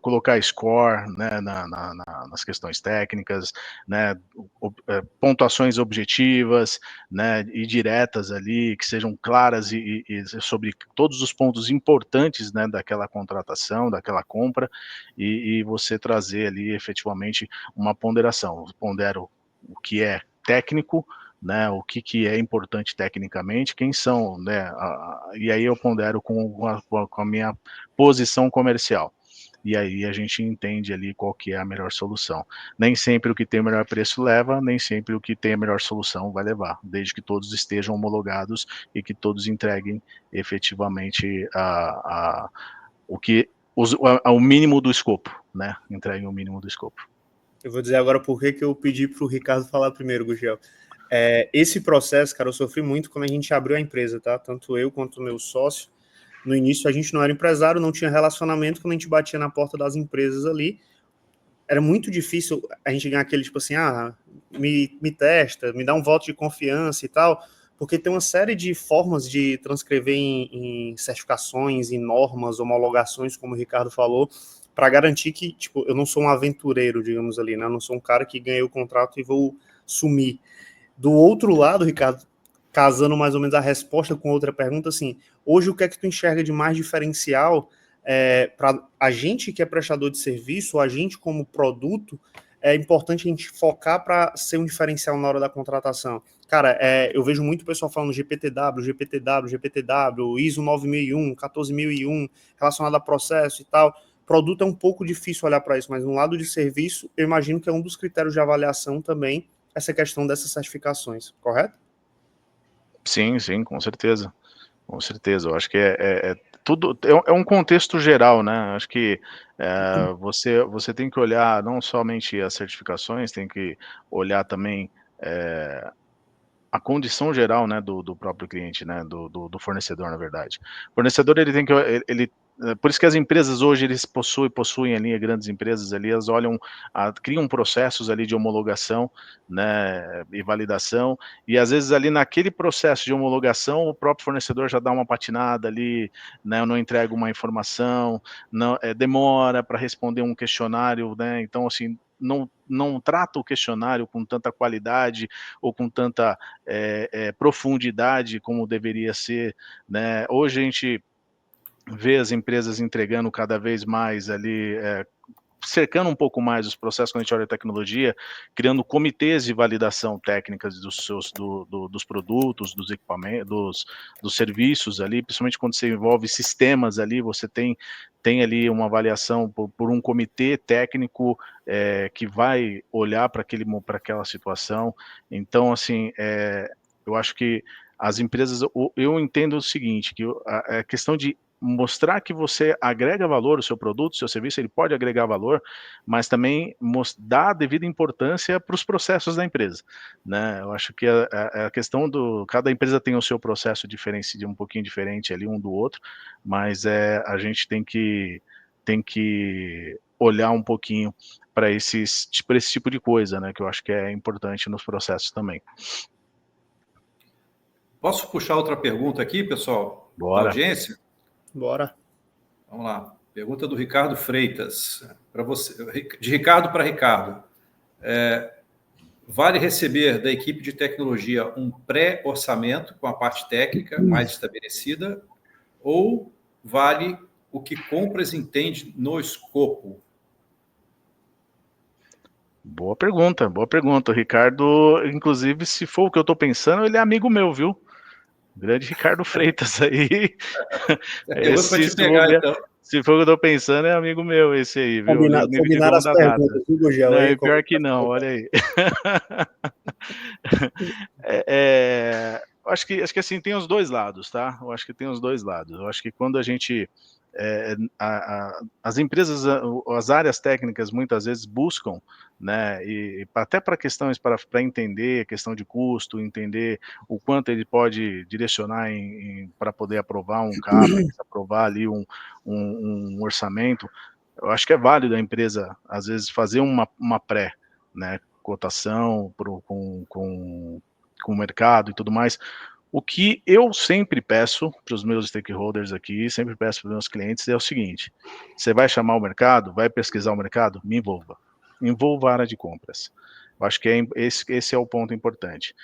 colocar score, né, nas questões técnicas, né, pontuações objetivas, né, e diretas ali, que sejam claras e sobre todos os pontos importantes, né, daquela contratação, daquela compra, e você trazer ali efetivamente uma ponderação. Eu pondero o que é técnico, né, o que é importante tecnicamente, quem são, né, e aí eu pondero com a minha posição comercial. E aí a gente entende ali qual que é a melhor solução. Nem sempre o que tem o melhor preço leva, nem sempre o que tem a melhor solução vai levar, desde que todos estejam homologados e que todos entreguem efetivamente o mínimo do escopo, né? Entreguem o mínimo do escopo. Eu vou dizer agora por que eu pedi para o Ricardo falar primeiro, Gugel. Esse processo, cara, eu sofri muito quando a gente abriu a empresa, tá? Tanto eu quanto o meu sócio. No início a gente não era empresário, não tinha relacionamento, quando a gente batia na porta das empresas ali, era muito difícil a gente ganhar aquele tipo assim, me testa, me dá um voto de confiança e tal, porque tem uma série de formas de transcrever em certificações, em normas, homologações, como o Ricardo falou, para garantir que, tipo, eu não sou um aventureiro, digamos ali, né? Eu não sou um cara que ganhei o contrato e vou sumir. Do outro lado, Ricardo, casando mais ou menos a resposta com outra pergunta, assim, hoje o que é que tu enxerga de mais diferencial para a gente que é prestador de serviço, a gente como produto, é importante a gente focar para ser um diferencial na hora da contratação. Cara, eu vejo muito pessoal falando GPTW, ISO 9001, 14001, relacionado a processo e tal. Produto é um pouco difícil olhar para isso, mas no lado de serviço, eu imagino que é um dos critérios de avaliação também essa questão dessas certificações, correto? Sim, com certeza. Com certeza. Eu acho que tudo é um contexto geral, né? Acho que você tem que olhar não somente as certificações, tem que olhar também a condição geral, né, do próprio cliente, né, do fornecedor, na verdade. O fornecedor, ele tem que, por isso que as empresas hoje, eles possuem ali, grandes empresas ali, elas olham, criam processos ali de homologação, né, e validação, e às vezes ali naquele processo de homologação, o próprio fornecedor já dá uma patinada ali, né, não entrega uma informação, não, demora para responder um questionário, né, então assim, não trata o questionário com tanta qualidade ou com tanta profundidade como deveria ser, né? Hoje a gente vê as empresas entregando cada vez mais ali, cercando um pouco mais os processos quando a gente olha a tecnologia, criando comitês de validação técnicas dos produtos, dos equipamentos, dos serviços ali, principalmente quando você envolve sistemas ali, você tem ali uma avaliação por um comitê técnico que vai olhar para aquela situação. Então, assim, eu acho que as empresas, eu entendo o seguinte, que a questão de mostrar que você agrega valor, o seu produto, o seu serviço, ele pode agregar valor, mas também dar a devida importância para os processos da empresa, né? Eu acho que a questão cada empresa tem o seu processo diferente, um pouquinho diferente ali um do outro, mas a gente tem que olhar um pouquinho para esse tipo de coisa, né? Que eu acho que é importante nos processos também. Posso puxar outra pergunta aqui, pessoal? Bora. Da audiência? Bora. Vamos lá. Pergunta do Ricardo Freitas. Para você, de Ricardo para Ricardo. Vale receber da equipe de tecnologia um pré-orçamento com a parte técnica mais estabelecida ou vale o que compras entende no escopo? Boa pergunta. O Ricardo, inclusive, se for o que eu estou pensando, ele é amigo meu, viu? Grande Ricardo Freitas aí. Se for o que eu tô pensando, é amigo meu esse aí, viu? Combinar as perguntas, viu, Gugel? Não, pior que não, olha aí. Acho que assim, tem os dois lados, tá? Eu acho que tem os dois lados. Eu acho que quando a gente... as empresas, as áreas técnicas muitas vezes buscam, né, e até para questões para entender a questão de custo, entender o quanto ele pode direcionar para poder aprovar um CAPEX, aprovar ali um orçamento. Eu acho que é válido a empresa às vezes fazer uma pré, né, cotação com o mercado e tudo mais. O que eu sempre peço para os meus stakeholders aqui, sempre peço para os meus clientes é o seguinte: você vai chamar o mercado, vai pesquisar o mercado, me envolva. Envolva a área de compras. Eu acho que esse é o ponto importante.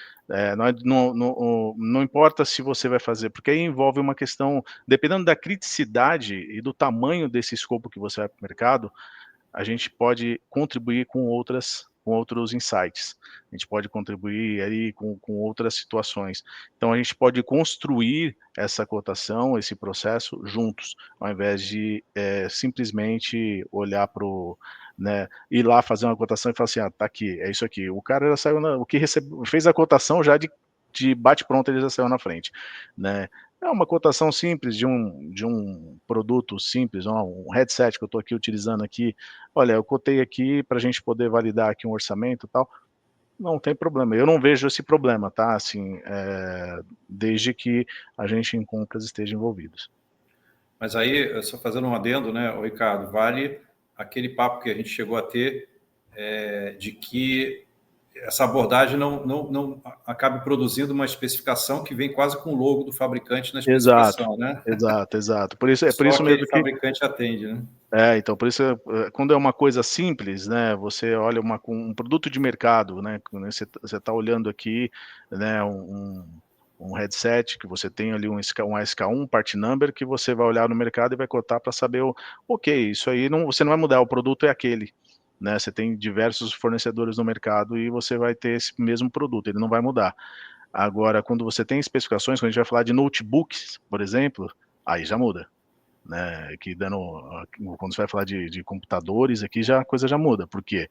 Não importa se você vai fazer, porque aí envolve uma questão, dependendo da criticidade e do tamanho desse escopo que você vai para o mercado, a gente pode contribuir com outros insights, a gente pode contribuir aí com outras situações. Então, a gente pode construir essa cotação, esse processo juntos, ao invés de simplesmente olhar para o... Né, ir lá fazer uma cotação e falar assim, tá aqui, é isso aqui. O cara já saiu, o que fez a cotação já de bate-pronto, ele já saiu na frente, né? É uma cotação simples de um produto simples, um headset que eu estou aqui utilizando aqui. Olha, eu cotei aqui para a gente poder validar aqui um orçamento e tal. Não tem problema, eu não vejo esse problema, tá? Assim, desde que a gente em compras esteja envolvidos. Mas aí, só fazendo um adendo, né, Ricardo, vale aquele papo que a gente chegou a ter de que essa abordagem não acabe produzindo uma especificação que vem quase com o logo do fabricante na especificação, né? Exato. Por isso mesmo que o fabricante atende, né? Então, por isso, quando é uma coisa simples, né, você olha um produto de mercado, né, você está olhando aqui, né, um headset que você tem ali um SK1, part number, que você vai olhar no mercado e vai cotar para saber, ok, isso aí você não vai mudar, o produto é aquele, né, você tem diversos fornecedores no mercado e você vai ter esse mesmo produto, ele não vai mudar. Agora, quando você tem especificações, quando a gente vai falar de notebooks, por exemplo, aí já muda. Né, quando você vai falar de computadores, aqui a coisa já muda, porque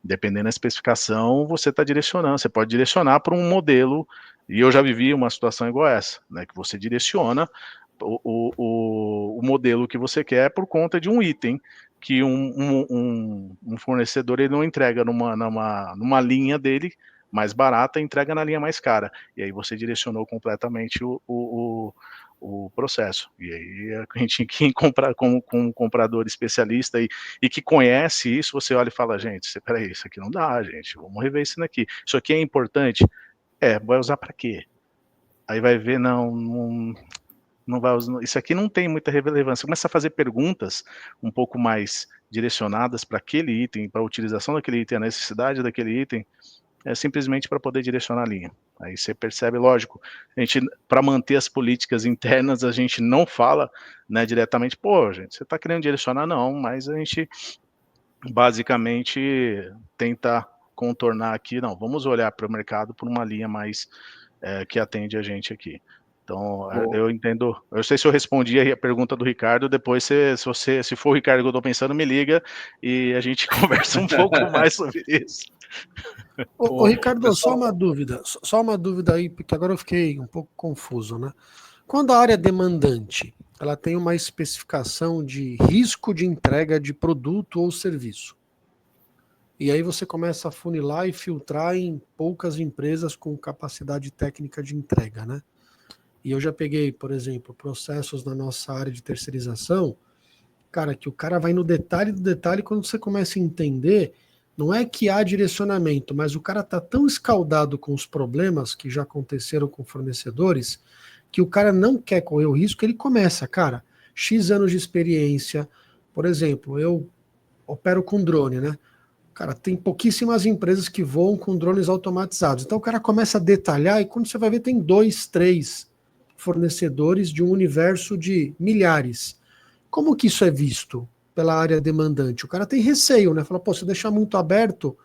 dependendo da especificação, você está direcionando, você pode direcionar para um modelo, e eu já vivi uma situação igual essa, né, que você direciona o modelo que você quer por conta de um item que um fornecedor ele não entrega numa linha dele, mais barata e entrega na linha mais cara. E aí você direcionou completamente o processo. E aí a gente que compra com um comprador especialista e que conhece isso, você olha e fala, gente, peraí, isso aqui não dá, gente, vamos rever isso daqui. Isso aqui é importante? Vai usar para quê? Aí vai ver, não vai usar, isso aqui não tem muita relevância. Começa a fazer perguntas um pouco mais direcionadas para aquele item, para a utilização daquele item, a necessidade daquele item, simplesmente para poder direcionar a linha. Aí você percebe, lógico, a gente, para manter as políticas internas, a gente não fala, né, diretamente, pô, gente, você está querendo direcionar? Não, mas a gente basicamente tenta contornar aqui, não, vamos olhar para o mercado por uma linha mais que atende a gente aqui. Então, eu entendo, eu sei se eu respondi a pergunta do Ricardo, depois se for o Ricardo que eu estou pensando, me liga e a gente conversa um pouco mais sobre isso. Ô, Ricardo, pessoal, só uma dúvida aí, porque agora eu fiquei um pouco confuso, né? Quando a área demandante, ela tem uma especificação de risco de entrega de produto ou serviço, e aí você começa a funilar e filtrar em poucas empresas com capacidade técnica de entrega, né? E eu já peguei, por exemplo, processos na nossa área de terceirização, cara, que o cara vai no detalhe do detalhe, quando você começa a entender, não é que há direcionamento, mas o cara tá tão escaldado com os problemas que já aconteceram com fornecedores, que o cara não quer correr o risco, ele começa, cara, X anos de experiência, por exemplo, eu opero com drone, né? Cara, tem pouquíssimas empresas que voam com drones automatizados. Então o cara começa a detalhar e quando você vai ver tem 2, 3 fornecedores de um universo de milhares. Como que isso é visto pela área demandante? O cara tem receio, né? Fala, pô, se deixar muito aberto,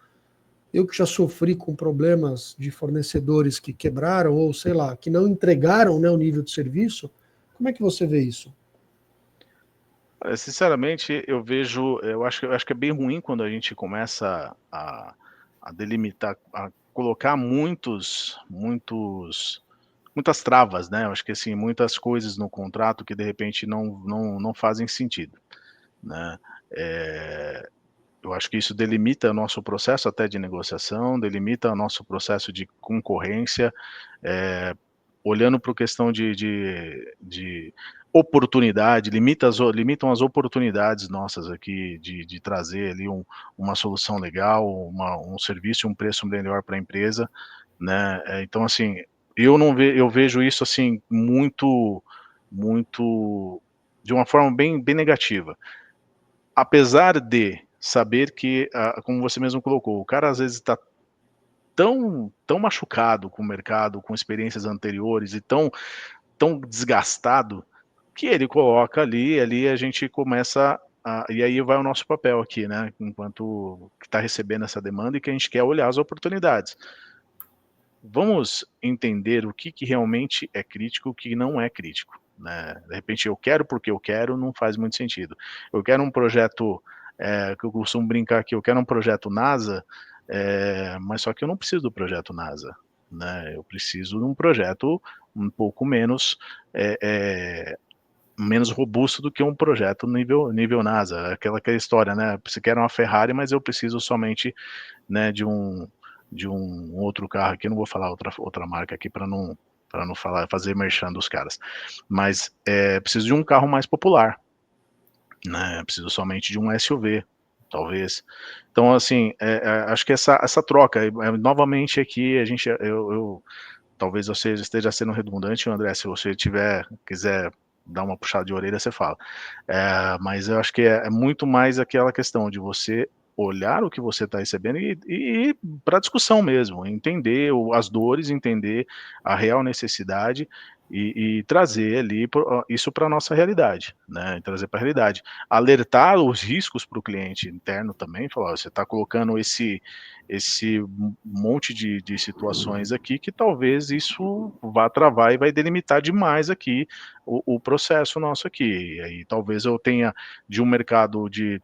eu que já sofri com problemas de fornecedores que quebraram ou, sei lá, que não entregaram, né, o nível de serviço, como é que você vê isso? Sinceramente, eu acho que é bem ruim quando a gente começa a delimitar, a colocar muitas travas, né? Eu acho que assim, muitas coisas no contrato que de repente não fazem sentido, né? Eu acho que isso delimita o nosso processo até de negociação, delimita o nosso processo de concorrência, olhando para a questão de oportunidade, limitam as oportunidades nossas aqui de trazer ali uma solução legal, um serviço e um preço melhor para a empresa, né? Então, assim, eu vejo isso assim muito de uma forma bem negativa. Apesar de saber que, como você mesmo colocou, o cara às vezes está tão machucado com o mercado, com experiências anteriores e tão desgastado, que ele coloca ali a gente começa e aí vai o nosso papel aqui, né, enquanto que está recebendo essa demanda e que a gente quer olhar as oportunidades. Vamos entender o que realmente é crítico e o que não é crítico, né? De repente eu quero porque eu quero, não faz muito sentido. Eu quero um projeto, que eu costumo brincar aqui, eu quero um projeto NASA, mas só que eu não preciso do projeto NASA, né? Eu preciso de um projeto um pouco menos robusto do que um projeto nível NASA, aquela história, né? Você quer uma Ferrari, mas eu preciso somente, né, de um outro carro aqui, não vou falar outra marca aqui para não fazer merchan dos caras, mas preciso de um carro mais popular, né? Preciso somente de um SUV, talvez. Então, assim, acho que essa troca, novamente aqui, talvez você esteja sendo redundante, André, se você quiser dar uma puxada de orelha, você fala. Mas eu acho que é muito mais aquela questão de você olhar o que você está recebendo e ir para discussão mesmo, entender as dores, entender a real necessidade e trazer ali isso para a nossa realidade, né? Trazer para a realidade. Alertar os riscos para o cliente interno também, falar, você está colocando esse monte de situações aqui que talvez isso vá travar e vai delimitar demais aqui o processo nosso aqui. E aí talvez eu tenha de um mercado de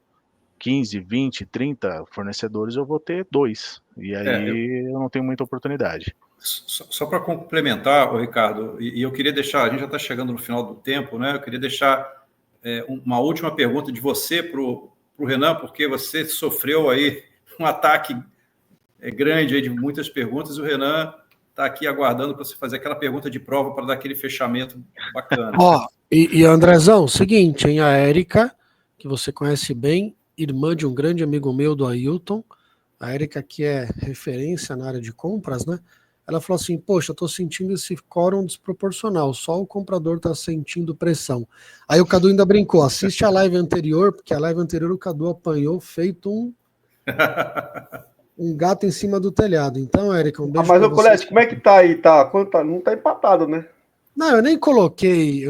15, 20, 30 fornecedores, eu vou ter 2. E aí eu não tenho muita oportunidade. Só para complementar, Ricardo, e eu queria deixar, a gente já está chegando no final do tempo, né? Eu queria deixar uma última pergunta de você para o Renan, porque você sofreu aí um ataque grande aí de muitas perguntas. O Renan está aqui aguardando para você fazer aquela pergunta de prova para dar aquele fechamento bacana. Ó, e Andrezão, seguinte, hein? A Érica, que você conhece bem, irmã de um grande amigo meu do Ailton, a Érica que é referência na área de compras, né? Ela falou assim, poxa, eu tô sentindo esse quórum desproporcional, só o comprador tá sentindo pressão. Aí o Cadu ainda brincou, assiste a live anterior, porque a live anterior o Cadu apanhou feito um gato em cima do telhado. Então, Érica, um beijo mas pra o Colete, você. como é que tá aí? Não tá empatado, né? Não, eu nem coloquei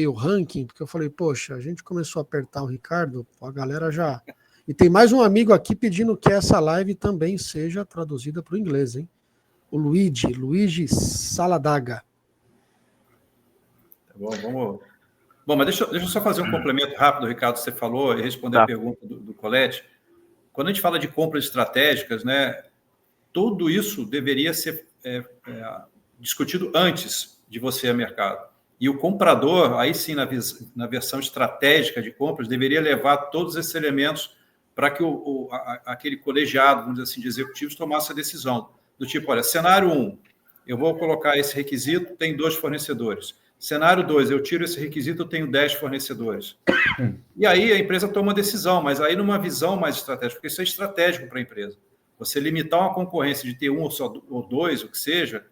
o ranking, porque eu falei, poxa, a gente começou a apertar o Ricardo, a galera já... E tem mais um amigo aqui pedindo que essa live também seja traduzida para o inglês, hein? O Luigi Saladaga. Tá bom, vamos... Bom, mas deixa eu só fazer um complemento rápido, Ricardo, você falou, e responder a pergunta do Colete. Quando a gente fala de compras estratégicas, né, tudo isso deveria ser discutido antes de você ir ao mercado. E o comprador, aí sim, na versão estratégica de compras, deveria levar todos esses elementos para que aquele colegiado, vamos dizer assim, de executivos tomasse a decisão. Do tipo, olha, cenário 1, eu vou colocar esse requisito, tem 2 fornecedores. Cenário 2, eu tiro esse requisito, eu tenho 10 fornecedores. E aí a empresa toma uma decisão, mas aí numa visão mais estratégica, porque isso é estratégico para a empresa. Você limitar uma concorrência de ter 1 ou 2, o que seja,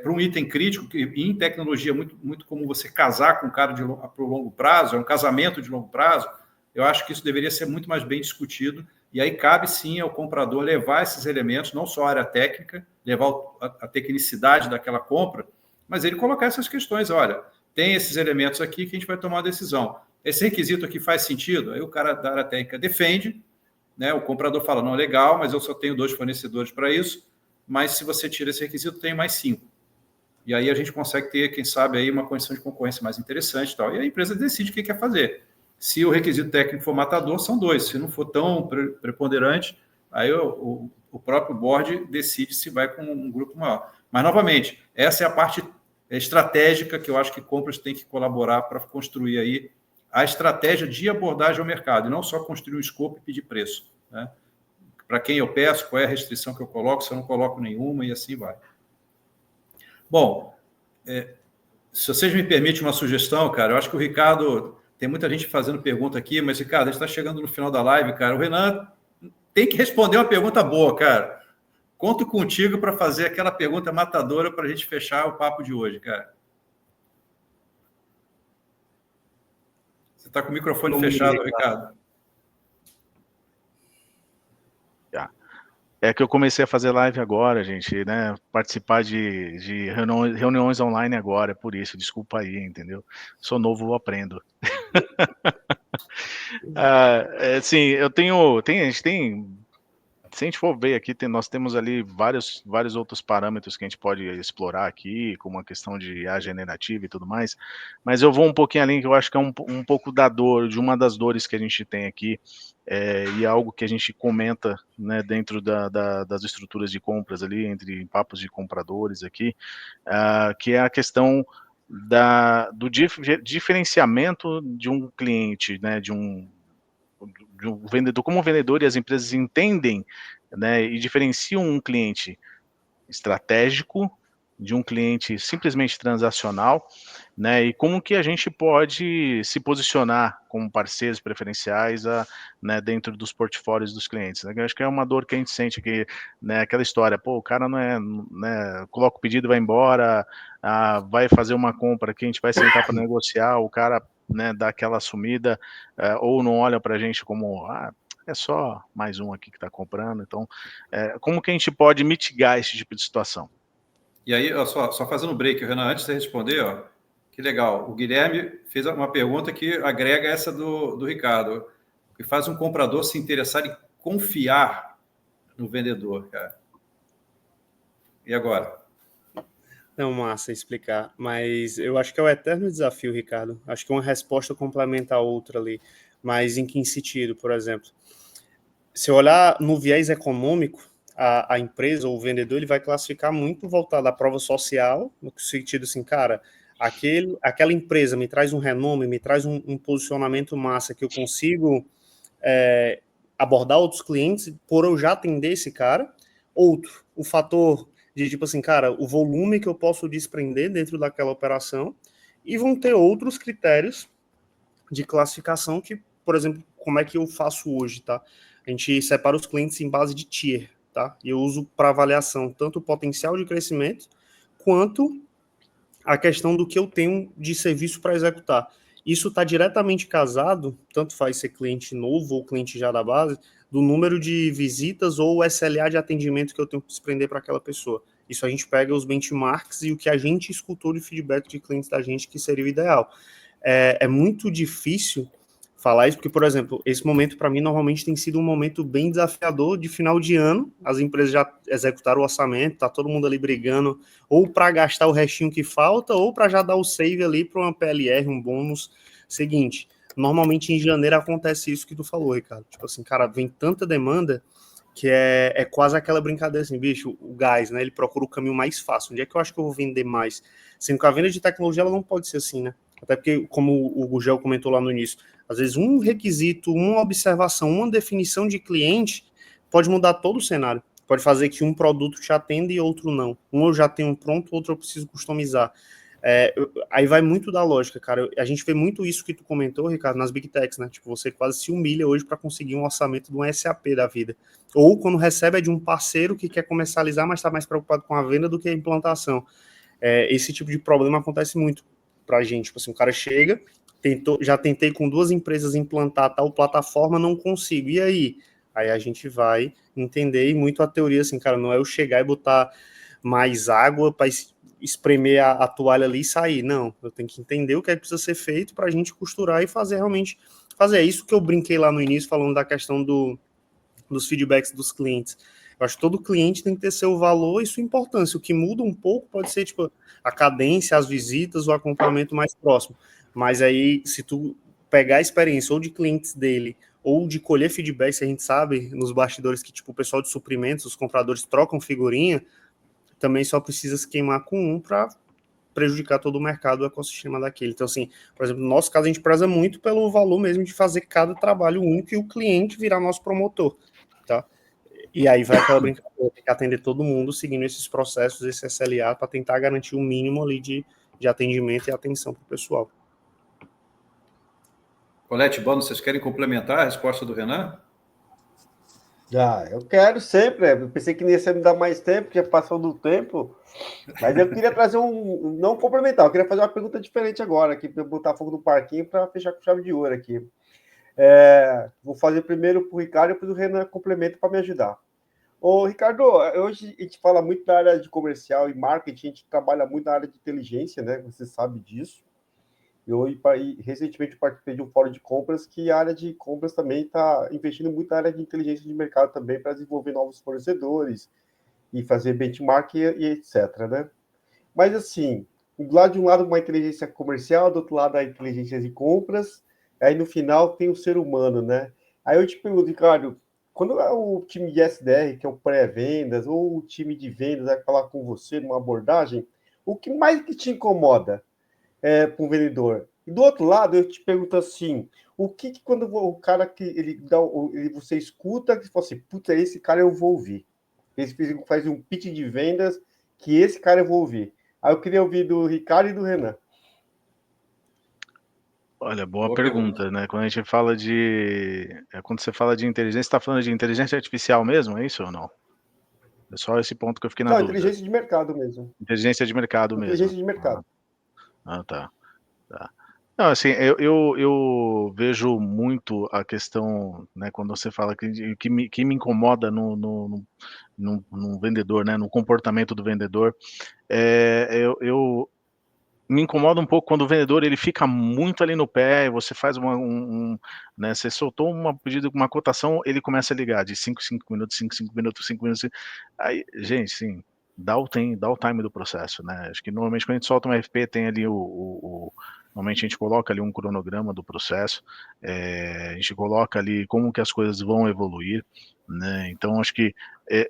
para um item crítico, que em tecnologia é muito comum você casar com um cara para o longo prazo, é um casamento de longo prazo, eu acho que isso deveria ser muito mais bem discutido, e aí cabe sim ao comprador levar esses elementos, não só a área técnica, levar a tecnicidade daquela compra, mas ele colocar essas questões, olha, tem esses elementos aqui que a gente vai tomar a decisão. Esse requisito aqui faz sentido? Aí o cara da área técnica defende, né? O comprador fala, não, legal, mas eu só tenho 2 fornecedores para isso, mas se você tira esse requisito, tem mais 5. E aí a gente consegue ter, quem sabe, aí uma condição de concorrência mais interessante e tal. E a empresa decide o que quer fazer. Se o requisito técnico for matador, são 2. Se não for tão preponderante, aí o próprio board decide se vai com um grupo maior. Mas, novamente, essa é a parte estratégica que eu acho que compras tem que colaborar para construir aí a estratégia de abordagem ao mercado, e não só construir um escopo e pedir preço, né? Para quem eu peço, qual é a restrição que eu coloco, se eu não coloco nenhuma, e assim vai. Bom, se vocês me permitem uma sugestão, cara, eu acho que o Ricardo... Tem muita gente fazendo pergunta aqui, mas, Ricardo, a gente está chegando no final da live, cara. O Renan tem que responder uma pergunta boa, cara. Conto contigo para fazer aquela pergunta matadora para a gente fechar o papo de hoje, cara. Você está com o microfone fechado, Ricardo. É que eu comecei a fazer live agora, gente, né? Participar de reuniões online agora, é por isso, desculpa aí, entendeu? Sou novo, eu aprendo. Assim, se a gente for ver aqui, nós temos ali vários outros parâmetros que a gente pode explorar aqui, como a questão de IA generativa e tudo mais, mas eu vou um pouquinho além, que eu acho que é um pouco da dor, de uma das dores que a gente tem aqui, e é algo que a gente comenta, né, dentro das estruturas de compras ali, entre papos de compradores aqui, que é a questão do diferenciamento de um cliente, né, de um vendedor, como o vendedor e as empresas entendem, né, e diferenciam um cliente estratégico de um cliente simplesmente transacional, né, e como que a gente pode se posicionar como parceiros preferenciais né, dentro dos portfólios dos clientes. Né? Eu acho que é uma dor que a gente sente, que, né, aquela história, pô, o cara não é, né, coloca o pedido e vai embora, vai fazer uma compra que a gente vai sentar para negociar, o cara, né, dá aquela sumida, ou não olha para a gente como, é só mais um aqui que está comprando. Então, como que a gente pode mitigar esse tipo de situação? E aí, ó, só fazendo um break, Renan, antes de você responder, ó, que legal. O Guilherme fez uma pergunta que agrega essa do Ricardo, que faz um comprador se interessar em confiar no vendedor, cara. E agora? Não, massa explicar, mas eu acho que é o eterno desafio, Ricardo. Acho que uma resposta complementa a outra ali, mas em que sentido, por exemplo? Se olhar no viés econômico, a empresa ou o vendedor, ele vai classificar muito voltado à prova social, no sentido assim, cara, aquela empresa me traz um renome, me traz um posicionamento massa que eu consigo abordar outros clientes por eu já atender esse cara, Outro, o fator de tipo assim, cara, o volume que eu posso desprender dentro daquela operação, e vão ter outros critérios de classificação que, por exemplo, como é que eu faço hoje, tá? A gente separa os clientes em base de tier, tá? E eu uso para avaliação tanto o potencial de crescimento quanto a questão do que eu tenho de serviço para executar. Isso está diretamente casado, tanto faz ser cliente novo ou cliente já da base, do número de visitas ou SLA de atendimento que eu tenho que desprender para aquela pessoa. Isso a gente pega os benchmarks e o que a gente escutou de feedback de clientes da gente que seria o ideal. É muito difícil falar isso, porque, por exemplo, esse momento para mim normalmente tem sido um momento bem desafiador de final de ano, as empresas já executaram o orçamento, tá todo mundo ali brigando, ou para gastar o restinho que falta, ou para já dar o save ali para uma PLR, um bônus seguinte. Normalmente em janeiro acontece isso que tu falou, Ricardo, tipo assim, cara, vem tanta demanda que é quase aquela brincadeira assim, bicho, o gás, né, ele procura o caminho mais fácil, onde é que eu acho que eu vou vender mais? Sendo que a venda de tecnologia, ela não pode ser assim, né? Até porque, como o Gugel comentou lá no início, às vezes um requisito, uma observação, uma definição de cliente pode mudar todo o cenário. Pode fazer que um produto te atenda e outro não. Um eu já tenho pronto, outro eu preciso customizar. Aí vai muito da lógica, cara. A gente vê muito isso que tu comentou, Ricardo, nas Big Techs, né? Tipo, você quase se humilha hoje para conseguir um orçamento de um SAP da vida. Ou quando recebe é de um parceiro que quer comercializar, mas está mais preocupado com a venda do que a implantação. Esse tipo de problema acontece muito pra gente. Tipo assim, o cara chega, já tentei com 2 empresas implantar tal plataforma, não consigo. E aí? Aí a gente vai entender, e muito a teoria, assim, cara, não é eu chegar e botar mais água para espremer a toalha ali e sair. Não, eu tenho que entender o que é que precisa ser feito para a gente costurar e fazer realmente. É isso que eu brinquei lá no início, falando da questão dos feedbacks dos clientes. Eu acho que todo cliente tem que ter seu valor e sua importância. O que muda um pouco pode ser, tipo, a cadência, as visitas, o acompanhamento mais próximo. Mas aí, se tu pegar a experiência ou de clientes dele, ou de colher feedback, se a gente sabe nos bastidores que, tipo, o pessoal de suprimentos, os compradores trocam figurinha, também só precisa se queimar com um para prejudicar todo o mercado, o ecossistema daquele. Então, assim, por exemplo, no nosso caso, a gente preza muito pelo valor mesmo de fazer cada trabalho único e o cliente virar nosso promotor, tá? E aí vai aquela brincadeira, tem que atender todo mundo seguindo esses processos, esse SLA, para tentar garantir o mínimo ali de atendimento e atenção para o pessoal. Colete, Bono, vocês querem complementar a resposta do Renan? Eu quero sempre. Eu pensei que ia me dar mais tempo, que já passou do tempo. Mas eu queria trazer não complementar, eu queria fazer uma pergunta diferente agora, aqui, para botar fogo no parquinho para fechar com chave de ouro aqui. Vou fazer primeiro para o Ricardo e depois o Renan complementa para me ajudar. Ô, Ricardo, hoje a gente fala muito da área de comercial e marketing, a gente trabalha muito na área de inteligência, né? Você sabe disso. Eu recentemente participei de um fórum de compras que a área de compras também está investindo muito na área de inteligência de mercado também para desenvolver novos fornecedores e fazer benchmark e etc, né? Mas assim, do lado de um lado uma inteligência comercial, do outro lado a inteligência de compras, aí no final tem o ser humano, né? Aí eu te pergunto, Ricardo, quando o time de SDR, que é o pré-vendas, ou o time de vendas vai falar com você numa abordagem, o que mais que te incomoda para um vendedor? E do outro lado, eu te pergunto assim, o que quando o cara que você escuta, que você fala assim, puta, esse cara eu vou ouvir. Eles fazem um pitch de vendas que esse cara eu vou ouvir. Aí eu queria ouvir do Ricardo e do Renan. Olha, boa pergunta, né? Quando a gente fala quando você fala de inteligência, você está falando de inteligência artificial mesmo, é isso ou não? É só esse ponto que eu fiquei na dúvida. Inteligência de mercado mesmo. Inteligência de mercado mesmo. Inteligência de mercado. Tá. Não, assim, eu vejo muito a questão, né, quando você fala que me incomoda no vendedor, né, no comportamento do vendedor, eu me incomoda um pouco quando o vendedor ele fica muito ali no pé, e você faz né, você soltou uma pedido, uma cotação, ele começa a ligar de 5 minutos, 5 minutos, aí, gente, sim, dá o time do processo, né, acho que normalmente quando a gente solta um FP tem ali normalmente a gente coloca ali um cronograma do processo, a gente coloca ali como que as coisas vão evoluir, né, então acho que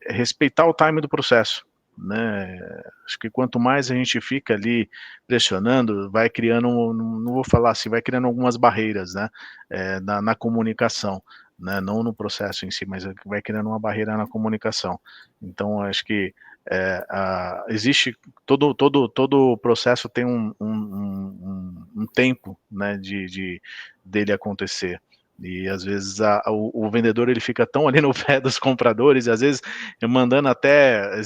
respeitar o time do processo, né, acho que quanto mais a gente fica ali pressionando, vai criando, não vou falar assim, vai criando algumas barreiras, né, na comunicação, né? Não no processo em si, mas vai criando uma barreira na comunicação. Então, acho que existe todo o processo tem um tempo, né, dele acontecer. E às vezes o vendedor ele fica tão ali no pé dos compradores, e às vezes mandando até.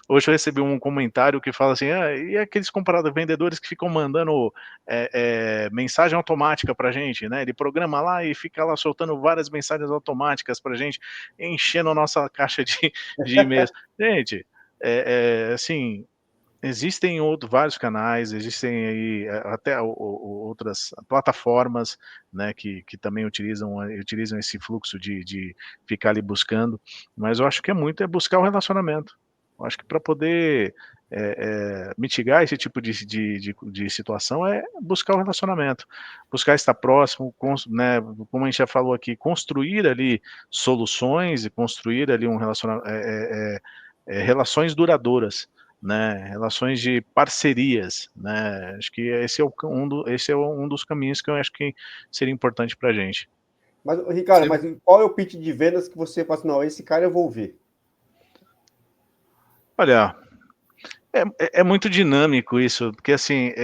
Hoje eu recebi um comentário que fala assim: e aqueles vendedores que ficam mandando mensagem automática para a gente, né? Ele programa lá e fica lá soltando várias mensagens automáticas para a gente, enchendo a nossa caixa de e-mails. Gente, assim, existem vários canais, existem aí até outras plataformas, né, que também utilizam esse fluxo de ficar ali buscando, mas eu acho que é buscar o relacionamento. Eu acho que para poder mitigar esse tipo de situação é buscar o relacionamento, buscar estar próximo, né, como a gente já falou aqui, construir ali soluções e construir ali relações duradouras, né, relações de parcerias, né, acho que esse é um dos caminhos que eu acho que seria importante para a gente. Mas, Ricardo, mas qual é o pitch de vendas que você fala assim, não, esse cara eu vou ver? Olha, é muito dinâmico isso, porque assim,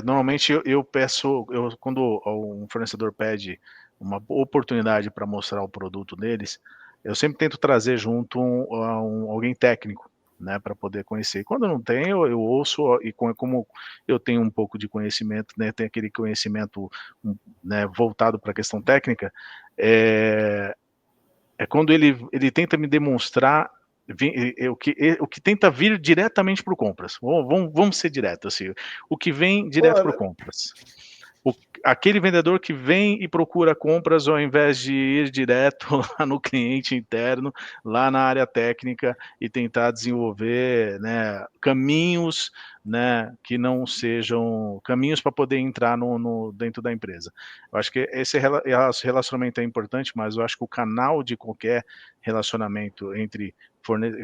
normalmente eu peço, quando um fornecedor pede uma oportunidade para mostrar o produto deles, eu sempre tento trazer junto alguém técnico, né, para poder conhecer. Quando não tem, eu ouço, e como eu tenho um pouco de conhecimento, né, tem aquele conhecimento, né, voltado para a questão técnica, quando ele tenta me demonstrar o que tenta vir diretamente para o compras. Vamos ser diretos, assim, o que vem direto para o compras. Aquele vendedor que vem e procura compras ao invés de ir direto lá no cliente interno, lá na área técnica, e tentar desenvolver, né, caminhos, né, que não sejam caminhos para poder entrar dentro da empresa. Eu acho que esse relacionamento é importante, mas eu acho que o canal de qualquer relacionamento entre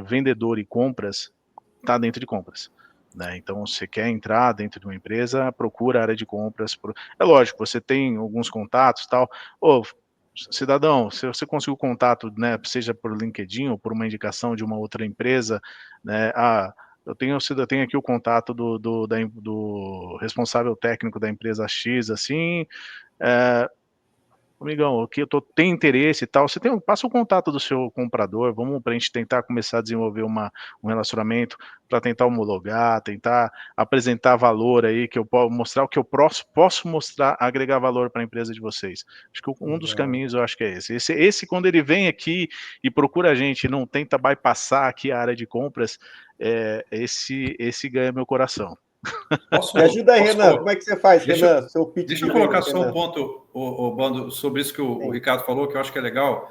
vendedor e compras está dentro de compras. Né? Então, você quer entrar dentro de uma empresa, procura a área de compras. É lógico, você tem alguns contatos, tal. Cidadão, se você conseguiu contato, né, seja por LinkedIn ou por uma indicação de uma outra empresa, né, eu tenho aqui o contato do responsável técnico da empresa X, assim, amigão, aqui tem interesse e tal, passa o contato do seu comprador, vamos para a gente tentar começar a desenvolver um relacionamento para tentar homologar, tentar apresentar valor aí, que eu posso mostrar o que eu posso mostrar, agregar valor para a empresa de vocês. Acho que um dos caminhos, eu acho que é esse. Esse, quando ele vem aqui e procura a gente, não tenta bypassar aqui a área de compras, esse ganha meu coração. Me ajuda aí, Renan. Como é que você faz, Renan? Seu pitch deixa eu colocar só um ponto, Bando, sobre isso que o Ricardo falou, que eu acho que é legal.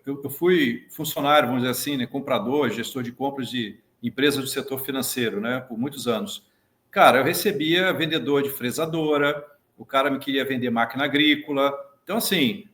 Eu fui funcionário, vamos dizer assim, né, comprador, gestor de compras de empresas do setor financeiro, né, por muitos anos. Cara, eu recebia vendedor de fresadora, o cara me queria vender máquina agrícola. Então, assim,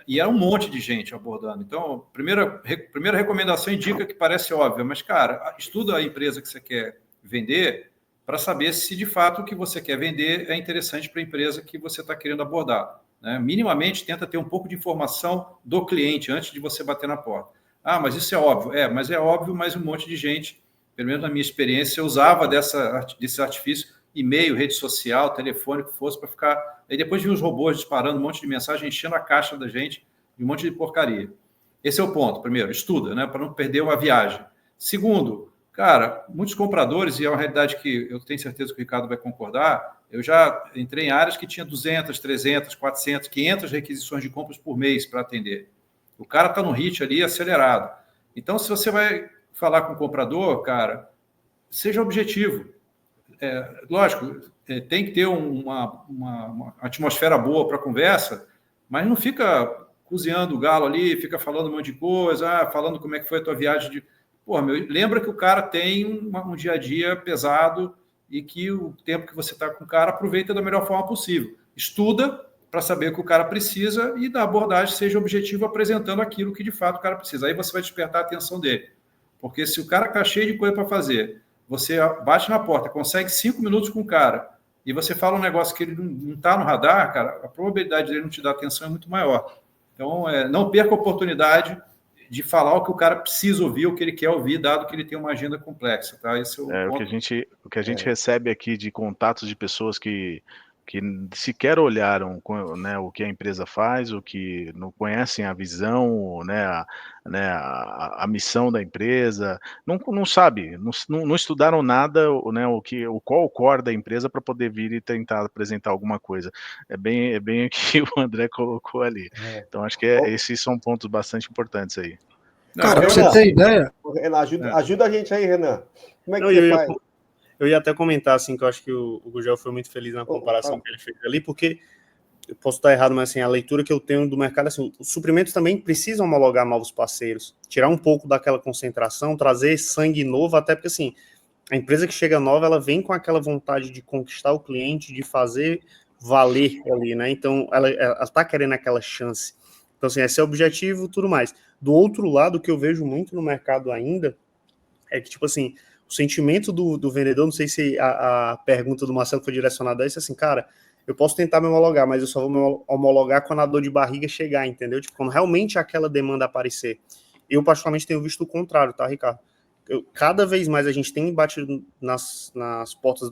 e era um monte de gente abordando. Então, primeira recomendação, indica que parece óbvio, mas, cara, estuda a empresa que você quer vender para saber se, de fato, o que você quer vender é interessante para a empresa que você está querendo abordar. Né? Minimamente, tenta ter um pouco de informação do cliente antes de você bater na porta. Mas isso é óbvio. Mas é óbvio, mas um monte de gente, pelo menos na minha experiência, usava desse artifício, e-mail, rede social, telefone, que fosse, para ficar... Aí depois vinha os robôs disparando um monte de mensagem, enchendo a caixa da gente de um monte de porcaria. Esse é o ponto. Primeiro, estuda, né, para não perder uma viagem. Segundo, cara, muitos compradores, e é uma realidade que eu tenho certeza que o Ricardo vai concordar, eu já entrei em áreas que tinha 200, 300, 400, 500 requisições de compras por mês para atender. O cara está no hit ali acelerado. Então, se você vai falar com o comprador, cara, seja objetivo. Lógico, tem que ter uma atmosfera boa para a conversa, mas não fica cozinhando o galo ali, fica falando um monte de coisa, falando como é que foi a tua viagem de... lembra que o cara tem um dia a dia pesado e que o tempo que você está com o cara aproveita da melhor forma possível. Estuda para saber o que o cara precisa e da abordagem seja objetivo apresentando aquilo que de fato o cara precisa. Aí você vai despertar a atenção dele. Porque se o cara está cheio de coisa para fazer, você bate na porta, consegue 5 minutos com o cara, e você fala um negócio que ele não está no radar, cara, a probabilidade dele não te dar atenção é muito maior. Então, não perca a oportunidade de falar o que o cara precisa ouvir, o que ele quer ouvir, dado que ele tem uma agenda complexa, tá? Esse é o ponto. O que a gente recebe aqui de contatos de pessoas que sequer olharam, né, o que a empresa faz, o que não conhecem a visão, né, a missão da empresa, não sabe, não estudaram nada, né, qual o core da empresa para poder vir e tentar apresentar alguma coisa. É bem o que o André colocou ali. Então acho que esses são pontos bastante importantes aí. Cara, pra você ter ideia... Renan, ajuda a gente aí, Renan. Como é que você faz? Eu ia até comentar, assim, que eu acho que o Gugel foi muito feliz na comparação que ele fez ali, porque, eu posso estar errado, mas, assim, a leitura que eu tenho do mercado, assim, os suprimentos também precisam homologar novos parceiros, tirar um pouco daquela concentração, trazer sangue novo, até porque, assim, a empresa que chega nova, ela vem com aquela vontade de conquistar o cliente, de fazer valer ali, né? Então, ela tá querendo aquela chance. Então, assim, esse é o objetivo, tudo mais. Do outro lado, o que eu vejo muito no mercado ainda é que, tipo assim, o sentimento do vendedor, não sei se a pergunta do Marcelo foi direcionada a isso, assim, cara, eu posso tentar me homologar, mas eu só vou me homologar quando a dor de barriga chegar, entendeu? Tipo, quando realmente aquela demanda aparecer. Eu, particularmente, tenho visto o contrário, tá, Ricardo? Cada vez mais a gente tem batido nas portas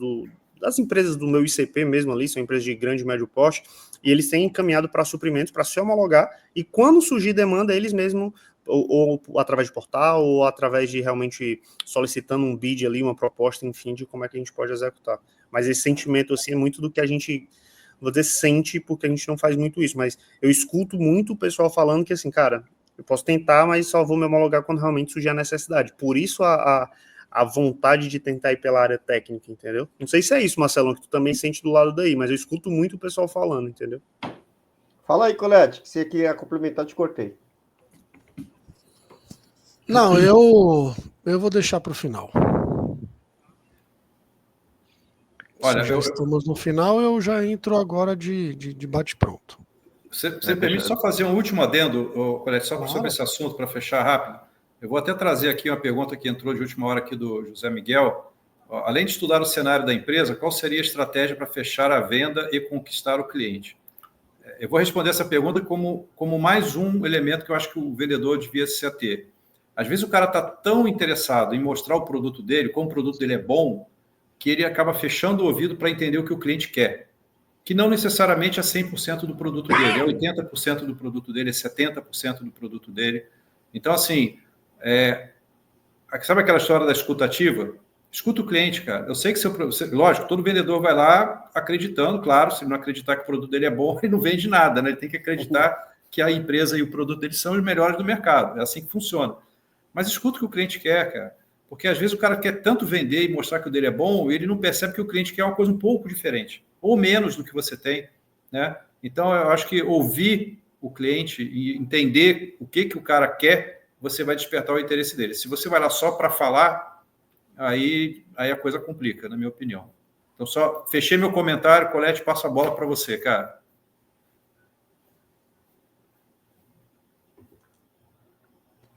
das empresas do meu ICP mesmo ali, são empresas de grande e médio porte, e eles têm encaminhado para suprimentos, para se homologar, e quando surgir demanda, eles mesmos ou através de portal, ou através de realmente solicitando um bid ali, uma proposta, enfim, de como é que a gente pode executar. Mas esse sentimento, assim, é muito do que a gente, vou dizer, sente, porque a gente não faz muito isso, mas eu escuto muito o pessoal falando que, assim, cara, eu posso tentar, mas só vou me homologar quando realmente surgir a necessidade. Por isso a vontade de tentar ir pela área técnica, entendeu? Não sei se é isso, Marcelão, que tu também sente do lado daí, mas eu escuto muito o pessoal falando, entendeu? Fala aí, Colete, que você queria complementar, te cortei. Não, eu vou deixar para o final. Olha, já estamos no final, eu já entro agora de bate-pronto. Você permite só fazer um último adendo, Colete, só Claro. sobre esse assunto, para fechar rápido? Eu vou até trazer aqui uma pergunta que entrou de última hora aqui do José Miguel. Além de estudar o cenário da empresa, qual seria a estratégia para fechar a venda e conquistar o cliente? Eu vou responder essa pergunta como mais um elemento que eu acho que o vendedor devia se ater. Às vezes o cara está tão interessado em mostrar o produto dele, como o produto dele é bom, que ele acaba fechando o ouvido para entender o que o cliente quer. Que não necessariamente é 100% do produto dele, é 80% do produto dele, é 70% do produto dele. Então, assim, sabe aquela história da escuta ativa? Escuta o cliente, cara. Eu sei que lógico, todo vendedor vai lá acreditando, claro, se ele não acreditar que o produto dele é bom, ele não vende nada, né? Ele tem que acreditar que a empresa e o produto dele são os melhores do mercado. É assim que funciona. Mas escuta o que o cliente quer, cara. Porque às vezes o cara quer tanto vender e mostrar que o dele é bom, e ele não percebe que o cliente quer uma coisa um pouco diferente, ou menos do que você tem, né? Então, eu acho que ouvir o cliente e entender o que o cara quer, você vai despertar o interesse dele. Se você vai lá só para falar, aí a coisa complica, na minha opinião. Então, só fechei meu comentário, Colete, passo a bola para você, cara.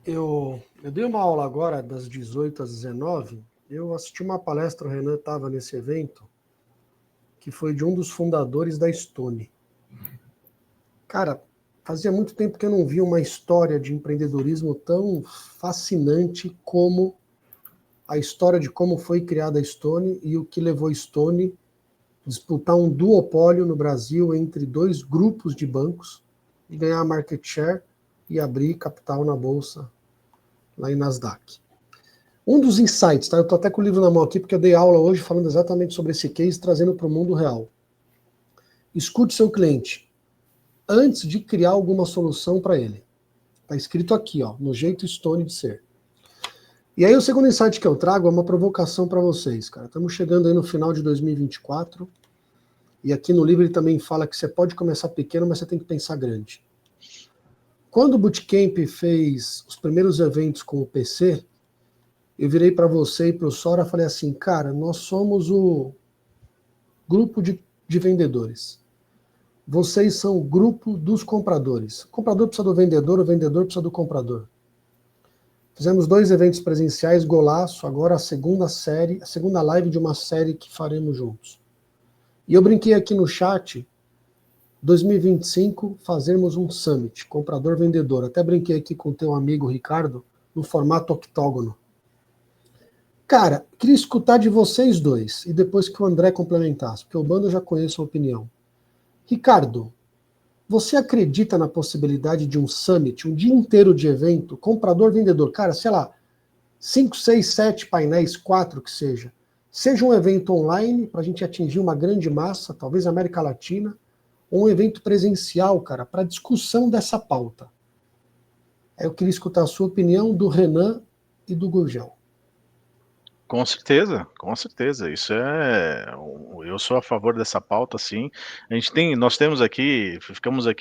Eu dei uma aula agora das 18 às 19. Eu assisti uma palestra, o Renan estava nesse evento, que foi de um dos fundadores da Stone. Cara, fazia muito tempo que eu não via uma história de empreendedorismo tão fascinante como a história de como foi criada a Stone e o que levou a Stone a disputar um duopólio no Brasil entre dois grupos de bancos e ganhar market share e abrir capital na bolsa lá em Nasdaq. Um dos insights, tá? Eu estou até com o livro na mão aqui porque eu dei aula hoje falando exatamente sobre esse case, trazendo para o mundo real. Escute seu cliente antes de criar alguma solução para ele. Está escrito aqui, ó, no jeito Stone de ser. E aí o segundo insight que eu trago é uma provocação para vocês, cara. Estamos chegando aí no final de 2024 e aqui no livro ele também fala que você pode começar pequeno, mas você tem que pensar grande. Quando o Bootcamp fez os primeiros eventos com o PC, eu virei para você e para o Sora e falei assim, cara, nós somos o grupo de vendedores. Vocês são o grupo dos compradores. O comprador precisa do vendedor, o vendedor precisa do comprador. Fizemos 2 eventos presenciais, golaço, agora a segunda live de uma série que faremos juntos. E eu brinquei aqui no chat, 2025, fazermos um summit, comprador-vendedor. Até brinquei aqui com o teu amigo Ricardo, no formato octógono. Cara, queria escutar de vocês dois, e depois que o André complementasse, porque o Bando eu já conheço a opinião. Ricardo, você acredita na possibilidade de um summit, um dia inteiro de evento, comprador-vendedor, cara, sei lá, 5, 6, 7 painéis, 4 que seja. Seja um evento online, para a gente atingir uma grande massa, talvez América Latina, ou um evento presencial, cara, para discussão dessa pauta. Eu queria escutar a sua opinião do Renan e do Gurgel. Com certeza, com certeza. Isso eu sou a favor dessa pauta, sim. Nós temos aqui,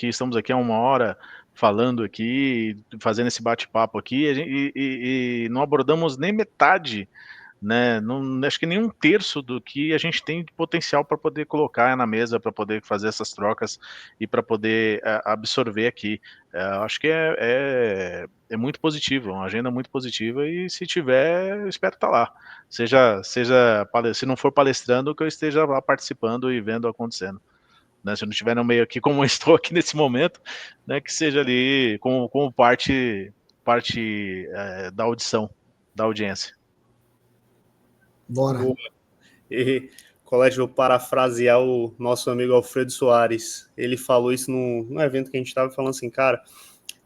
estamos aqui há 1 hora falando aqui, fazendo esse bate-papo aqui, e não abordamos nem metade, né? Não, acho que nem 1/3 do que a gente tem de potencial para poder colocar na mesa, para poder fazer essas trocas e para poder absorver aqui. Acho que é muito positivo, uma agenda muito positiva, e se tiver, eu espero estar lá. Se não for palestrando, que eu esteja lá participando e vendo acontecendo. Né, se eu não estiver no meio aqui, como eu estou aqui nesse momento, né, que seja ali como parte da audição, da audiência. Bora. Boa. E, colégio, vou parafrasear o nosso amigo Alfredo Soares. Ele falou isso no evento que a gente estava falando assim, cara,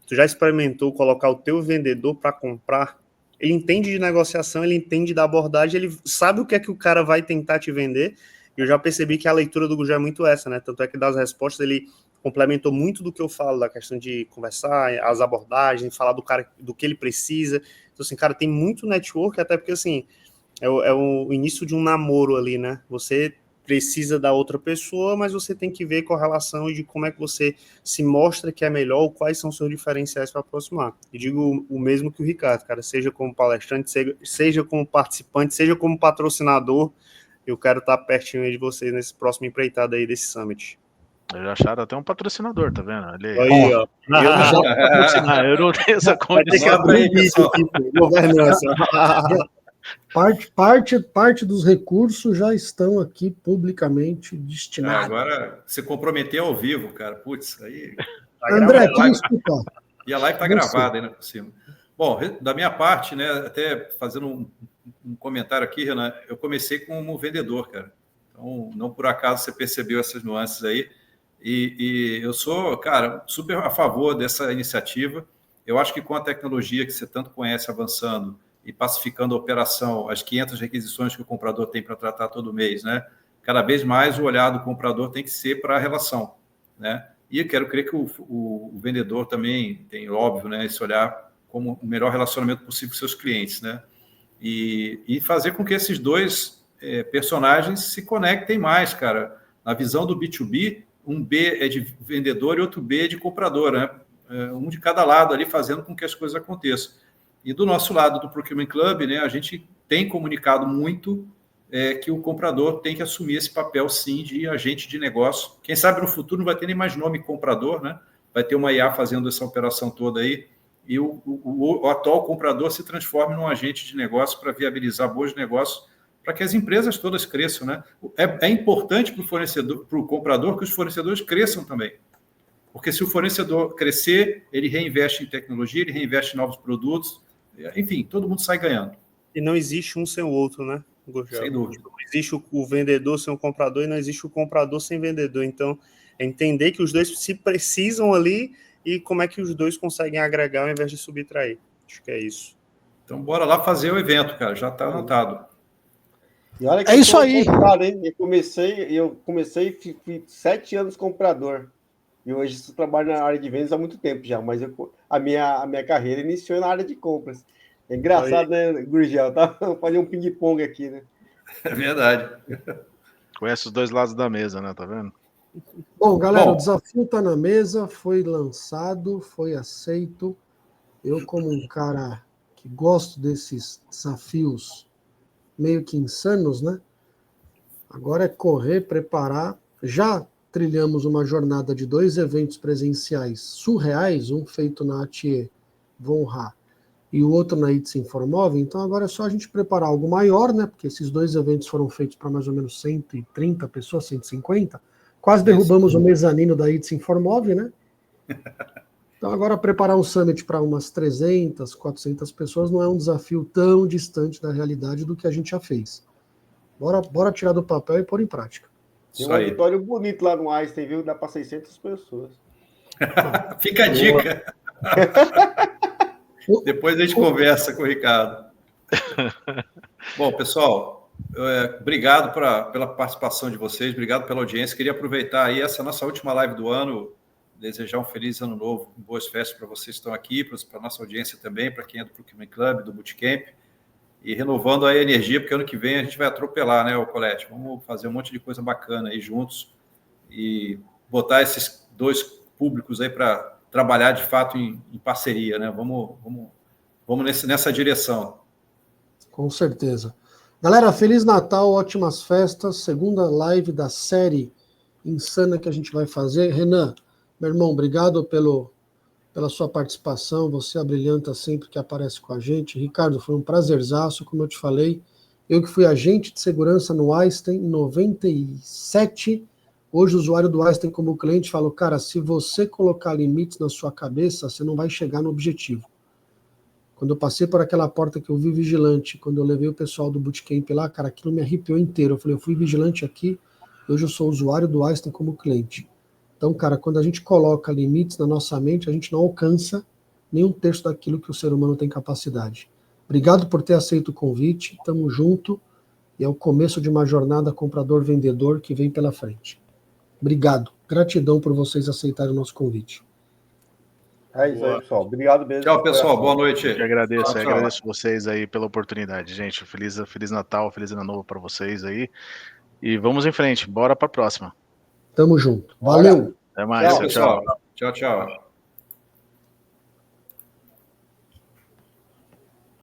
tu já experimentou colocar o teu vendedor para comprar? Ele entende de negociação, ele entende da abordagem, ele sabe o que é que o cara vai tentar te vender. E eu já percebi que a leitura do Gurgel é muito essa, né? Tanto é que das respostas ele complementou muito do que eu falo, da questão de conversar, as abordagens, falar do cara, do que ele precisa. Então, assim, cara, tem muito network, até porque, assim, é o início de um namoro ali, né? Você precisa da outra pessoa, mas você tem que ver com a relação de como é que você se mostra que é melhor, ou quais são os seus diferenciais para aproximar. E digo o mesmo que o Ricardo, cara, seja como palestrante, seja como participante, seja como patrocinador, eu quero estar pertinho aí de vocês nesse próximo empreitado aí desse Summit. Eu já acharam até um patrocinador, tá vendo? Aí, ó. Eu não tenho essa Vai ter que condição. abrir vídeo aqui, governança. Parte dos recursos já estão aqui publicamente destinados. Agora, se comprometer ao vivo, cara, putz, aí... André, queria escutar. E a live está gravada ainda por cima. Bom, da minha parte, né, até fazendo um comentário aqui, Renan, eu comecei como vendedor, cara. Então, não por acaso você percebeu essas nuances aí. E eu sou, cara, super a favor dessa iniciativa. Eu acho que com a tecnologia que você tanto conhece avançando e pacificando a operação, as 500 requisições que o comprador tem para tratar todo mês, né? Cada vez mais o olhar do comprador tem que ser para a relação, né? E eu quero crer que o vendedor também tem, óbvio, né, esse olhar como o melhor relacionamento possível com seus clientes, né? E fazer com que esses dois personagens se conectem mais, cara. Na visão do B2B, um B é de vendedor e outro B é de comprador, né? Um de cada lado ali, fazendo com que as coisas aconteçam. E do nosso lado, do Procurement Club, né, a gente tem comunicado muito que o comprador tem que assumir esse papel, sim, de agente de negócio. Quem sabe no futuro não vai ter nem mais nome comprador, né? Vai ter uma IA fazendo essa operação toda aí, e o atual comprador se transforme num agente de negócio para viabilizar bons negócios, para que as empresas todas cresçam, né? É importante para o fornecedor, para o comprador, que os fornecedores cresçam também. Porque se o fornecedor crescer, ele reinveste em tecnologia, ele reinveste em novos produtos, enfim, todo mundo sai ganhando. E não existe um sem o outro, né, Gurgel? Sem dúvida. Não existe o vendedor sem o comprador e não existe o comprador sem vendedor. Então, é entender que os dois se precisam ali e como é que os dois conseguem agregar ao invés de subtrair. Acho que é isso. Então, bora lá fazer o evento, cara. Já está anotado. E olha que É isso aí. Comprado, hein? Eu comecei e fui 7 anos comprador. E hoje eu trabalho na área de vendas há muito tempo já, mas a minha carreira iniciou na área de compras. É engraçado, né, Gurgel? Tá? Fazer um ping-pong aqui, né? É verdade. Conhece os dois lados da mesa, né? Tá vendo? Bom, galera, o desafio está na mesa, foi lançado, foi aceito. Eu, como um cara que gosto desses desafios meio que insanos, né? Agora é correr, preparar. Já trilhamos uma jornada de 2 eventos presenciais surreais, um feito na Atier, vou honrar, e o outro na ITSE Informove, então agora é só a gente preparar algo maior, né? Porque esses 2 eventos foram feitos para mais ou menos 130 pessoas, 150. Quase derrubamos o mezanino da ITSE Informove, né? Então agora preparar um summit para umas 300, 400 pessoas não é um desafio tão distante da realidade do que a gente já fez. Bora tirar do papel e pôr em prática. Tem um auditório bonito lá no Einstein, viu? Dá para 600 pessoas. Fica a dica. Depois a gente conversa com o Ricardo. Bom, pessoal, obrigado pela participação de vocês, obrigado pela audiência. Queria aproveitar aí essa nossa última live do ano, desejar um feliz ano novo, boas festas para vocês que estão aqui, para a nossa audiência também, para quem é do Procurement Club, do Bootcamp, e renovando aí a energia, porque ano que vem a gente vai atropelar, né, Colete? Vamos fazer um monte de coisa bacana aí juntos e botar esses 2 públicos aí para trabalhar de fato em parceria, né? Vamos nessa direção. Com certeza. Galera, Feliz Natal, ótimas festas, segunda live da série insana que a gente vai fazer. Renan, meu irmão, obrigado pela sua participação, você abrilhanta sempre que aparece com a gente. Ricardo, foi um prazerzaço, como eu te falei. Eu que fui agente de segurança no Einstein em 97, hoje o usuário do Einstein como cliente falou, cara, se você colocar limites na sua cabeça, você não vai chegar no objetivo. Quando eu passei por aquela porta que eu vi vigilante, quando eu levei o pessoal do Bootcamp lá, cara, aquilo me arrepiou inteiro. Eu falei, eu fui vigilante aqui, hoje eu sou usuário do Einstein como cliente. Então, cara, quando a gente coloca limites na nossa mente, a gente não alcança nem 1/3 daquilo que o ser humano tem capacidade. Obrigado por ter aceito o convite, tamo junto, e é o começo de uma jornada comprador-vendedor que vem pela frente. Obrigado, gratidão por vocês aceitarem o nosso convite. É isso aí, pessoal. Obrigado mesmo. Tchau, pessoal. Boa noite. Eu agradeço, tchau. Agradeço vocês aí pela oportunidade, gente. Feliz Natal, feliz ano novo para vocês aí. E vamos em frente, bora para a próxima. Tamo junto. Valeu. Até mais, Tchau, pessoal. Tchau.